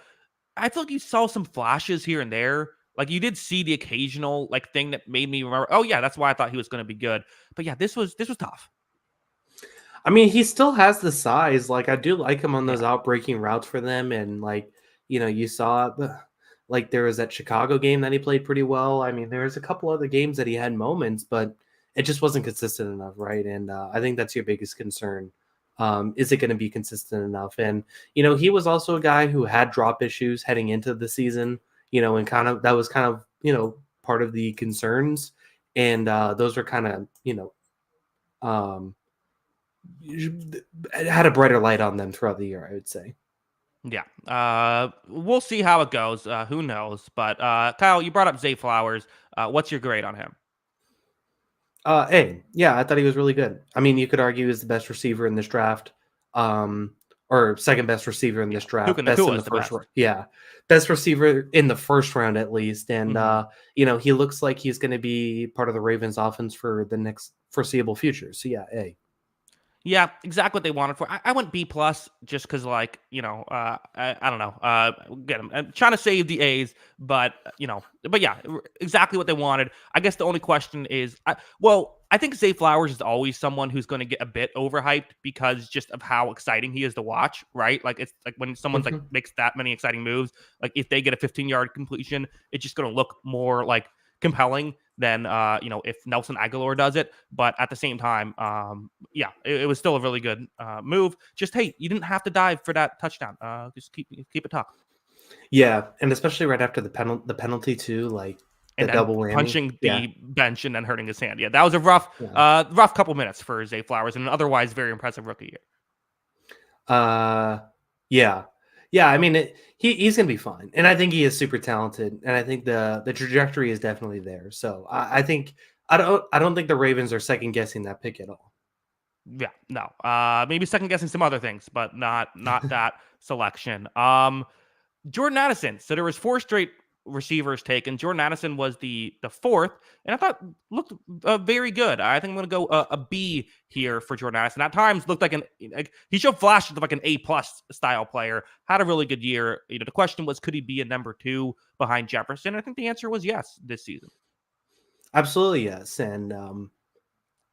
I feel like you saw some flashes here and there. Like you did see the occasional like thing that made me remember, oh yeah, that's why I thought he was going to be good. But yeah, this was tough. I mean, he still has the size. Like I do like him on those Yeah. outbreaking routes for them, and like you saw it. Like there was that Chicago game that he played pretty well. I mean, there was a couple other games that he had moments, but it just wasn't consistent enough, right? And I think that's your biggest concern. Is it going to be consistent enough? And he was also a guy who had drop issues heading into the season. And kind of that was kind of part of the concerns, and those were kind of um, had a brighter light on them throughout the year, I would say. Yeah. We'll see how it goes. Who knows? But Kyle, you brought up Zay Flowers. What's your grade on him? Hey, yeah, I thought he was really good. I mean, you could argue he's the best receiver in this draft, um, or second best receiver in Yeah. this draft, Puka best Nakua in is the the first best. round. Yeah, best receiver in the first round at least. And Mhm. he looks like he's going to be part of the Ravens offense for the next foreseeable future. So yeah, hey, Yeah, exactly what they wanted for. I went B plus just because, like, I don't know. Get them. I'm trying to save the A's, but but yeah, exactly what they wanted. I guess the only question is, I think Zay Flowers is always someone who's going to get a bit overhyped because just of how exciting he is to watch, right? Like it's like when someone's like Mhm. makes that many exciting moves, like if they get a 15-yard completion, it's just going to look more like compelling than if Nelson Aguilar does it. But at the same time, yeah, it was still a really good move. Just hey, you didn't have to dive for that touchdown. Just keep it tough. Yeah, and especially right after the penalty too, like the And then double whammy. punching Yeah, the bench and then hurting his hand. Yeah, that was a rough, yeah. rough couple minutes for Zay Flowers and an otherwise very impressive rookie year. Uh, yeah, yeah. I mean, he's gonna be fine, and I think he is super talented, and I think the trajectory is definitely there. So I think I don't think the Ravens are second guessing that pick at all. Yeah, no. Maybe second guessing some other things, but not that selection. Jordan Addison. So there was four straight receivers taken. Jordan Addison was the fourth, and I thought looked very good. I think I'm going to go a B here for Jordan Addison. At times looked like he showed flashes of like an A plus style player. Had a really good year. The question was, could he be a number two behind Jefferson? I think the answer was yes this season. Absolutely yes, and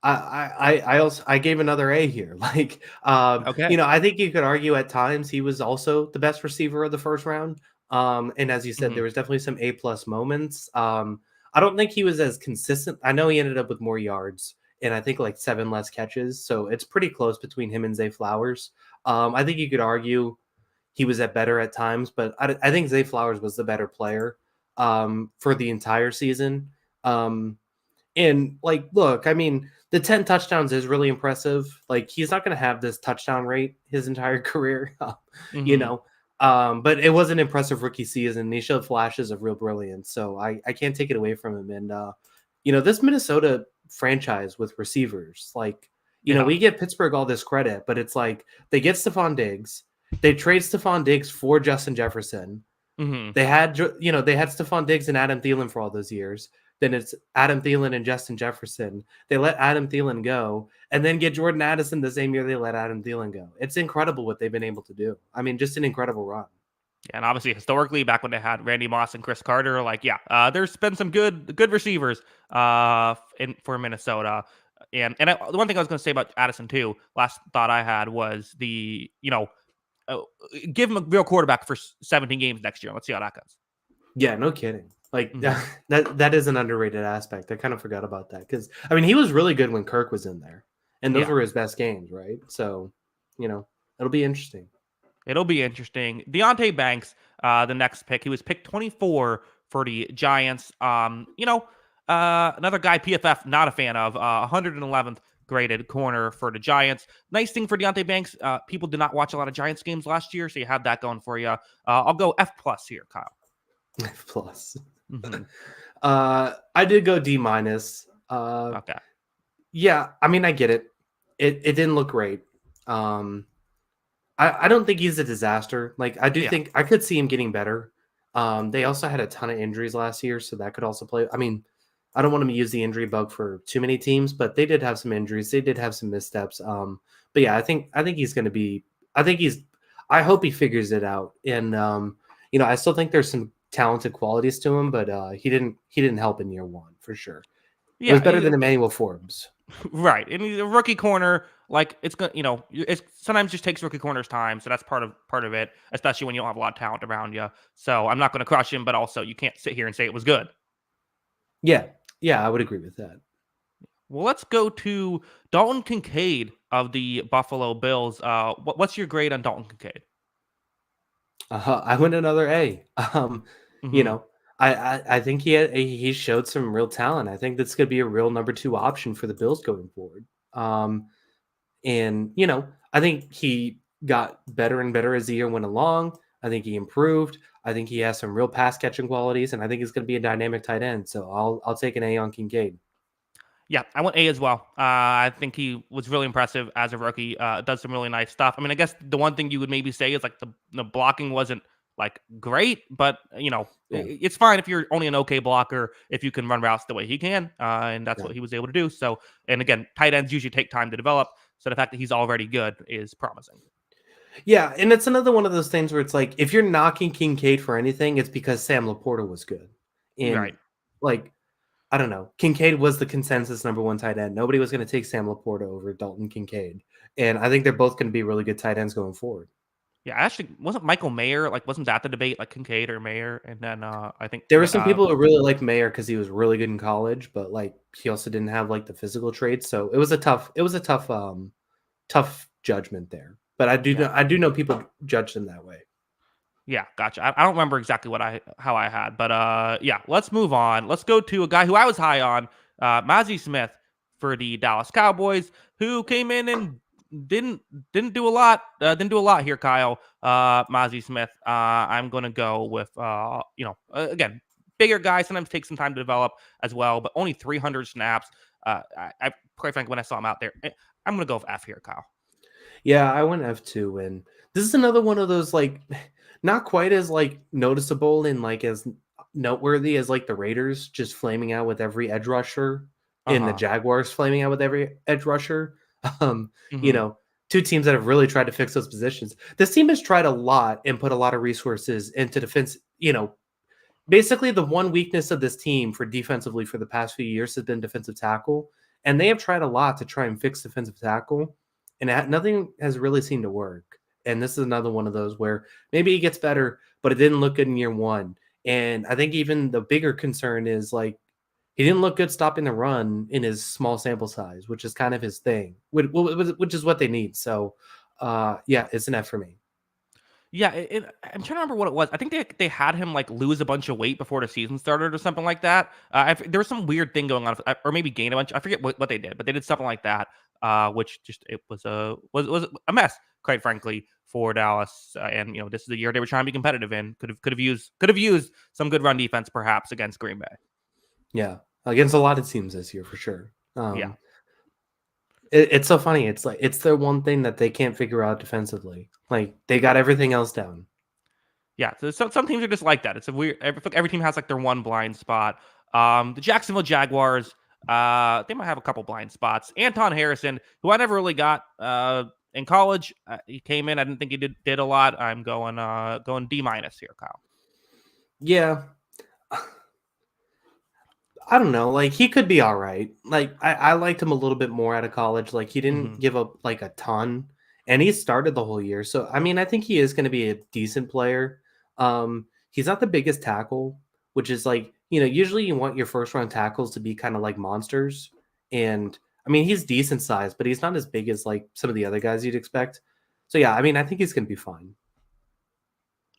I also I gave another A here. Like Okay. I think you could argue at times he was also the best receiver of the first round. And as you said, Hmm. there was definitely some A plus moments. I don't think he was as consistent. I know he ended up with more yards and I think like 7 less catches, so it's pretty close between him and Zay Flowers. I think you could argue he was at better at times, but I think Zay Flowers was the better player for the entire season. Um, and like, look, I mean, the 10 touchdowns is really impressive. Like, he's not going to have this touchdown rate his entire career, you Hmm. know. But it was an impressive rookie season. He showed flashes of real brilliance, so I can't take it away from him. And this Minnesota franchise with receivers, like, Yeah. we give Pittsburgh all this credit, but it's like they get Stephon Diggs, they trade Stephon Diggs for Justin Jefferson. Hmm. They had Stephon Diggs and Adam Thielen for all those years. Then it's Adam Thielen and Justin Jefferson. They let Adam Thielen go and then get Jordan Addison the same year they let Adam Thielen go. It's incredible what they've been able to do. I mean, just an incredible run. And obviously, historically, back when they had Randy Moss and Chris Carter, like yeah, there's been some good receivers for Minnesota. And the one thing I was going to say about Addison too, last thought I had was the give him a real quarterback for 17 games next year. Let's see how that goes. Yeah, no kidding. Like Mhm. that is an underrated aspect. I kind of forgot about that because I mean he was really good when Kirk was in there, and those Yeah. were his best games, right? So, it'll be interesting. It'll be interesting. Deontay Banks, the next pick, he was picked 24 for the Giants. Another guy PFF not a fan of, 111th graded corner for the Giants. Nice thing for Deontay Banks, people did not watch a lot of Giants games last year, so you have that going for you. I'll go F plus here, Kyle. Plus, Hmm. I did go D minus. Okay. Yeah, I mean I get it. It didn't look great. Um, I don't think he's a disaster. Like I do Yeah. think I could see him getting better. They also had a ton of injuries last year, so that could also play. I mean, I don't want him to use the injury bug for too many teams, but they did have some injuries. They did have some missteps. But yeah, I think he's going to be. I think he's. I hope he figures it out. And I still think there's some talented qualities to him, but he didn't help in year one for sure. It was better Yeah. than Emmanuel Forbes. Right, and he's a rookie corner. Like it's gonna, it sometimes just takes rookie corners time, so that's part of it, especially when you don't have a lot of talent around you. So I'm not going to crush him, but also you can't sit here and say it was good. Yeah, yeah, I would agree with that. Well, let's go to Dalton Kincaid of the Buffalo Bills. What's your grade on Dalton Kincaid? I went another A. You Hmm. know, I think he showed some real talent. I think this could be a real number two option for the Bills going forward. Um, and I think he got better and better as the year went along. I think he improved. I think he has some real pass catching qualities, and I think he's going to be a dynamic tight end. So I'll take an A on Kincaid. Yeah, I went A as well. I think he was really impressive as a rookie. Does some really nice stuff. I mean, I guess the one thing you would maybe say is like the blocking wasn't like great, but Yeah, it's fine if you're only an okay blocker if you can run routes the way he can, and that's yeah. what he was able to do. So, and again, tight ends usually take time to develop. So the fact that he's already good is promising. Yeah, and it's another one of those things where it's like if you're knocking Kincaid for anything, it's because Sam Laporta was good. Right. And like I don't know, Kincaid was the consensus number one tight end. Nobody was going to take Sam Laporta over Dalton Kincaid. And I think they're both going to be really good tight ends going forward. Yeah, actually, wasn't Michael Mayer like wasn't that the debate like Kincaid or Mayer? And then I think There were some people who really liked Mayer because he was really good in college, but like he also didn't have like the physical traits. So it was a tough judgment there. But yeah. I do know people judged him that way. Yeah, gotcha. I don't remember exactly how I had, but yeah. Let's move on. Let's go to a guy who I was high on, Mazi Smith for the Dallas Cowboys, who came in and didn't didn't do a lot. Didn't do a lot here, Kyle. Mazi Smith. I'm gonna go with again, bigger guy. Sometimes takes some time to develop as well, but only 300 snaps. I quite frankly, when I saw him out there, I'm gonna go with F here, Kyle. Yeah, I went F2 and this is another one of those like not quite as like noticeable and like as noteworthy as like the Raiders just flaming out with every edge rusher Uh and the huh. Jaguars flaming out with every edge rusher. Um, you Hmm. know, two teams that have really tried to fix those positions. This team has tried a lot and put a lot of resources into defense, basically the one weakness of this team for defensively for the past few years has been defensive tackle, and they have tried a lot to try and fix defensive tackle, and nothing has really seemed to work. And this is another one of those where maybe it gets better, but it didn't look good in year one. And I think even the bigger concern is like he didn't look good stopping the run in his small sample size, which is kind of his thing, which is what they need. So, yeah, it's an F for me. Yeah, I'm trying to remember what it was. I think they had him like lose a bunch of weight before the season started or something like that. There was some weird thing going on, or maybe gain a bunch. I forget what they did, but they did something like that, which just it was a mess, quite frankly, for Dallas. And this is the year they were trying to be competitive in. Could have used some good run defense perhaps against Green Bay. Yeah, against a lot of teams this year for sure. Yeah. It's so funny. It's like it's the one thing that they can't figure out defensively. Like they got everything else down. Yeah, so some teams are just like that. It's a weird. Every team has like their one blind spot. The Jacksonville Jaguars, they might have a couple blind spots. Anton Harrison, who I never really got in college, he came in. I didn't think he did a lot. I'm going D minus here, Kyle. Yeah, I don't know. Like he could be all right. Like I liked him a little bit more out of college. Like he Hmm. didn't give up like a ton, and he started the whole year. So I mean, I think he is going to be a decent player. He's not the biggest tackle, which is like, usually you want your first round tackles to be kind of like monsters. And I mean, he's decent size, but he's not as big as like some of the other guys you'd expect. So yeah, I mean, I think he's going to be fine.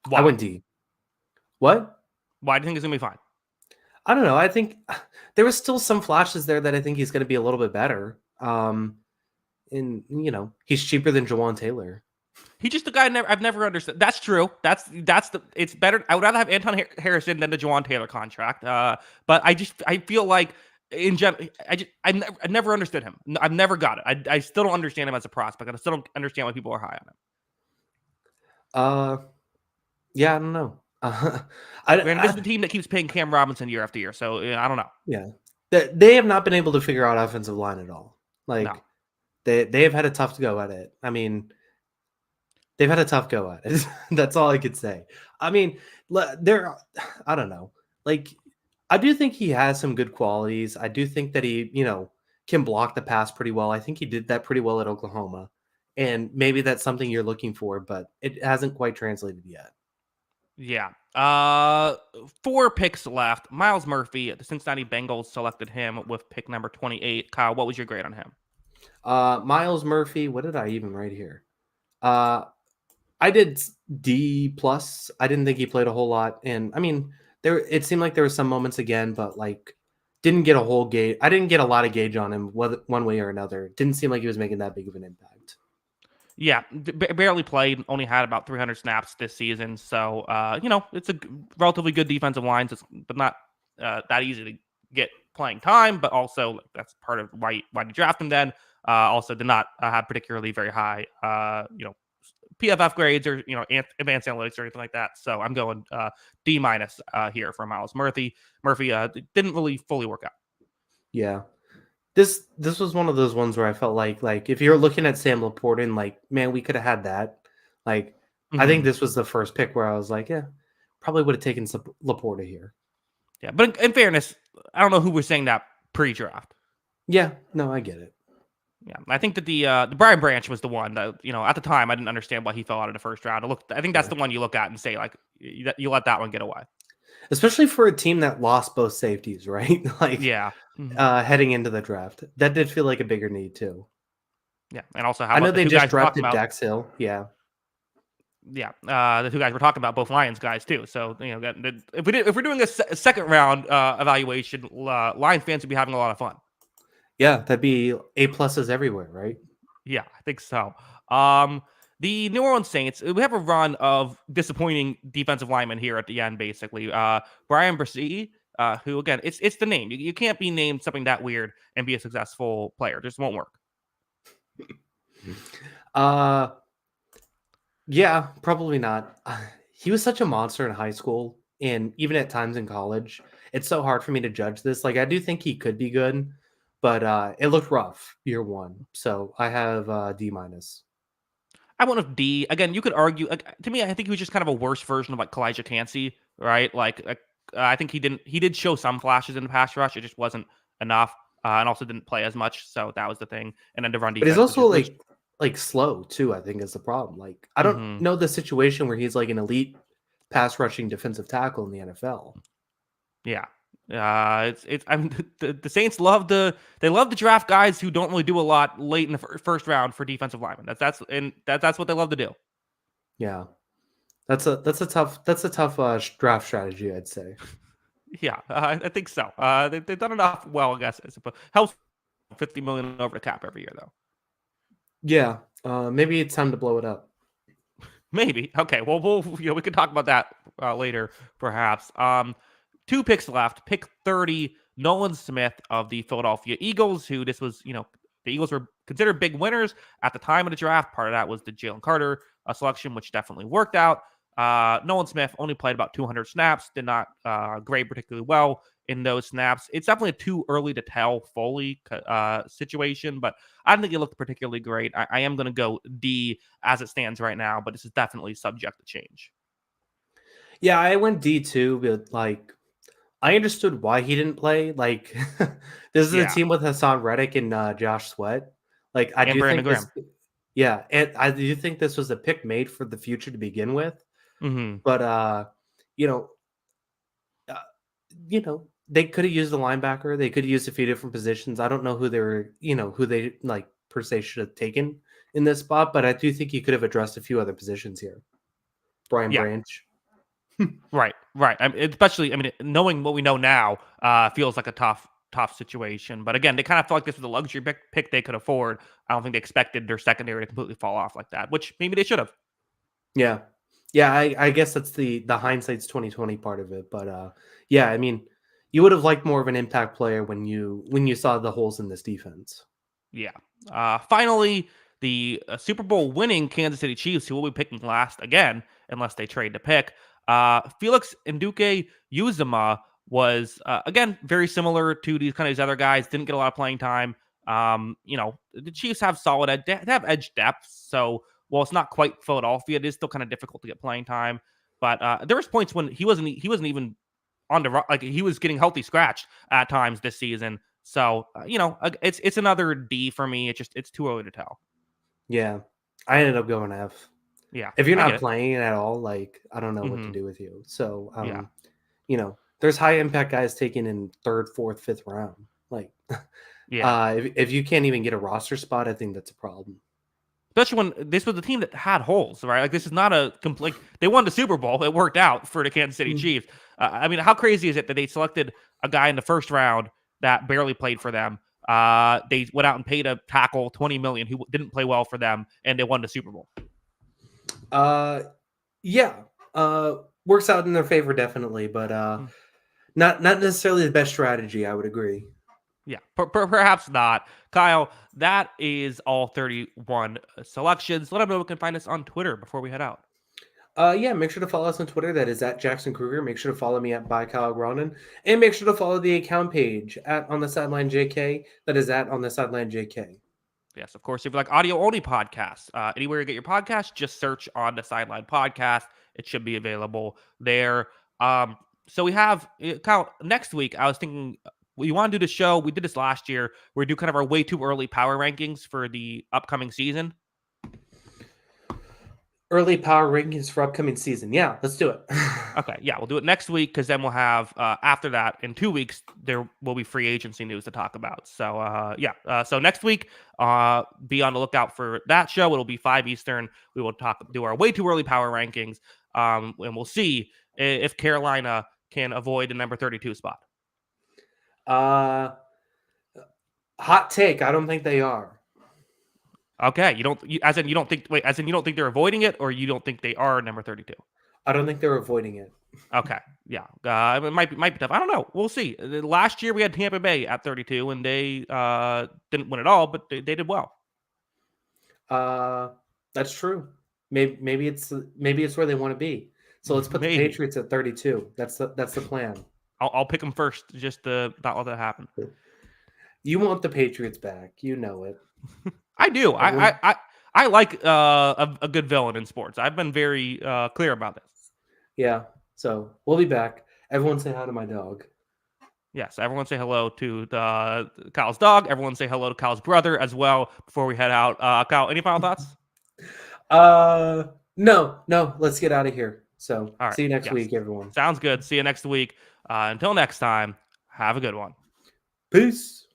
I Why? went D. What? Why do you think it's gonna be fine? I don't know. I think there was still some flashes there that I think he's going to be a little bit better. And he's cheaper than Jawan Taylor. He's just the guy I've never understood. That's true. It's better. I would rather have Anton Harrison than the Jawan Taylor contract. But I feel like in general, I never understood him. I've never got it. I still don't understand him as a prospect. I still don't understand why people are high on him. Yeah, I don't know. Granted, this is the team that keeps paying Cam Robinson year after year, so I don't know. Yeah, they have not been able to figure out offensive line at all. Like No. they have had a tough go at it. I mean, they've had a tough go at it. That's all I could say. I mean, I don't know. Like, I do think he has some good qualities. I do think that he, can block the pass pretty well. I think he did that pretty well at Oklahoma. And maybe that's something you're looking for, but it hasn't quite translated yet. Yeah. 4 picks left. Miles Murphy, the Cincinnati Bengals selected him with pick number 28. Kyle, what was your grade on him? Miles Murphy, what did I even write here? I did D plus. I didn't think he played a whole lot. And I mean, it seemed like there were some moments again, but like didn't get a whole gauge. I didn't get a lot of gauge on him one way or another. Didn't seem like he was making that big of an impact. Yeah, barely played. Only had about 300 snaps this season. So, it's a relatively good defensive line, but not that easy to get playing time. But also, that's part of why you draft him. Then, also did not have particularly very high, PFF grades or advanced analytics or anything like that. So I'm going D minus here for Miles Murphy. Murphy didn't really fully work out. Yeah. This was one of those ones where I felt like if you're looking at Sam Laporta and like, man, we could have had that. Like, I think this was the first pick where I was like, yeah, probably would have taken some Laporta here. Yeah, but in fairness, I don't know who was saying that pre-draft. Yeah, no, I get it. Yeah, I think that the Brian Branch was the one that at the time I didn't understand why he fell out of the first round. I think that's the one you look at and say like you let that one get away, especially for a team that lost both safeties, right? Like, yeah, heading into the draft, that did feel like a bigger need too. Yeah, and also I know they just drafted Dax Hill. Yeah, the 2 guys we're talking about, both Lions guys too. So if we're doing a second round evaluation, Lions fans would be having a lot of fun. Yeah, that'd be A pluses everywhere, right? Yeah, I think so. The New Orleans Saints, we have a run of disappointing defensive linemen here at the end, basically. Brian Bresee, who, again, it's the name. You can't be named something that weird and be a successful player. It just won't work. Yeah, probably not. He was such a monster in high school and even at times in college. It's so hard for me to judge this. Like, I do think he could be good, but it looked rough year 1. So I have D minus. I went with D. Again, you could argue. To me, I think he was just kind of a worse version of like Kalijah Cansey, right? I think he did show some flashes in the pass rush. It just wasn't enough, and also didn't play as much. So that was the thing. And then the run defense. But he's also like slow too, I think is the problem. Like, I don't know the situation where he's like an elite pass rushing defensive tackle in the NFL. Yeah. The Saints love to draft guys who don't really do a lot late in the first round for defensive linemen. That's what they love to do. Yeah, that's a tough draft strategy, I'd say. Yeah, I think so. They've done enough well, I guess. Helps $50 million over the cap every year, though. Yeah, maybe it's time to blow it up. Maybe. Okay. Well, we can talk about that later, perhaps. 2 picks left. Pick 30, Nolan Smith of the Philadelphia Eagles, who the Eagles were considered big winners at the time of the draft. Part of that was the Jalen Carter selection, which definitely worked out. Nolan Smith only played about 200 snaps, did not grade particularly well in those snaps. It's definitely too early to tell fully situation, but I don't think it looked particularly great. I am going to go D as it stands right now, but this is definitely subject to change. Yeah, I went D too, but like, I understood why he didn't play. Like, this is a team with Hassan Reddick and Josh Sweat. Like, I do think this. Yeah, and I do think this was a pick made for the future to begin with, Mm-hmm. but you know, uh, they could have used a linebacker. They could have used a few different positions. I don't know who they were, who they like per se should have taken in this spot, but I do think you could have addressed a few other positions here. Brian Yeah. Branch. Right. Right. I mean, especially, knowing what we know now, feels like a tough situation. But again, they kind of felt like this was a luxury pick they could afford. I don't think they expected their secondary to completely fall off like that, which maybe they should have. Yeah. Yeah, I guess that's the hindsight's 2020 part of it. But yeah, I mean, you would have liked more of an impact player when you saw the holes in this defense. Yeah. Finally, the Super Bowl winning Kansas City Chiefs, who will be picking last again, unless they trade to pick. Felix Nduke Uzama was, again, very similar to these other guys. Didn't get a lot of playing time. The Chiefs have solid edge. They have edge depth. So while it's not quite Philadelphia, it is still kind of difficult to get playing time. But there was points when he wasn't even on the like he was getting healthy scratched at times this season. So it's another D for me. It's too early to tell. Yeah. I ended up going F. Yeah, If you're I get not it. playing at all, like I don't know what to Hmm. do with you. So Yeah, there's high impact guys taken in third, fourth, fifth round. Like yeah. if you can't even get a roster spot, I think that's a problem. Especially when this was a team that had holes, right? Like this is not a complete. They won the Super Bowl. It worked out for the Kansas City Mm. Chiefs. How crazy is it that they selected a guy in the first round that barely played for them? They went out and paid a tackle $20 million who didn't play well for them, and they won the Super Bowl. Uh yeah. Works out in their favor definitely, but Mm. not necessarily the best strategy, I would agree. Yeah, perhaps not. Kyle, that is all 31 selections. Let them know where we can find us on Twitter before we head out. Yeah, make sure to follow us on Twitter. That is at Jackson Kruger. Make sure to follow me at by Kyle Gronin. And make sure to follow the account page at On the Sideline JK. That is at On the Sideline JK. Yes, of course. If you like audio only podcasts, anywhere you get your podcast, just search on the Sideline Podcast. It should be available there. So we have, Kyle, next week, I was thinking we want to do the show. We did this last year. We do kind of our way too early power rankings for the upcoming season. Early power rankings for upcoming season. Yeah, let's do it. Okay, yeah, we'll do it next week because then we'll have after that in 2 weeks there will be free agency news to talk about. So so next week, be on the lookout for that show. It'll be 5 Eastern. We will do our way too early power rankings, and we'll see if Carolina can avoid the number 32 spot. Hot take. I don't think they are. Okay, you don't they're avoiding it, or you don't think they are number 32. I don't think they're avoiding it. Okay, yeah, it might be tough. I don't know. We'll see. Last year we had Tampa Bay at 32, and they didn't win it all, but they did well. That's true. Maybe it's where they want to be. So let's put the Maybe Patriots at 32. That's the plan. I'll pick them first, just to not let that happen. You want the Patriots back. You know it. I do. Everyone- I like a good villain in sports. I've been very clear about this. Yeah. So we'll be back. Everyone say hi to my dog. Yes, everyone say hello to Kyle's dog. Everyone say hello to Kyle's brother as well before we head out. Kyle, any final thoughts? No. Let's get out of here. So All right. see you next Yes. week, everyone. Sounds good. See you next week. Until next time, have a good one. Peace.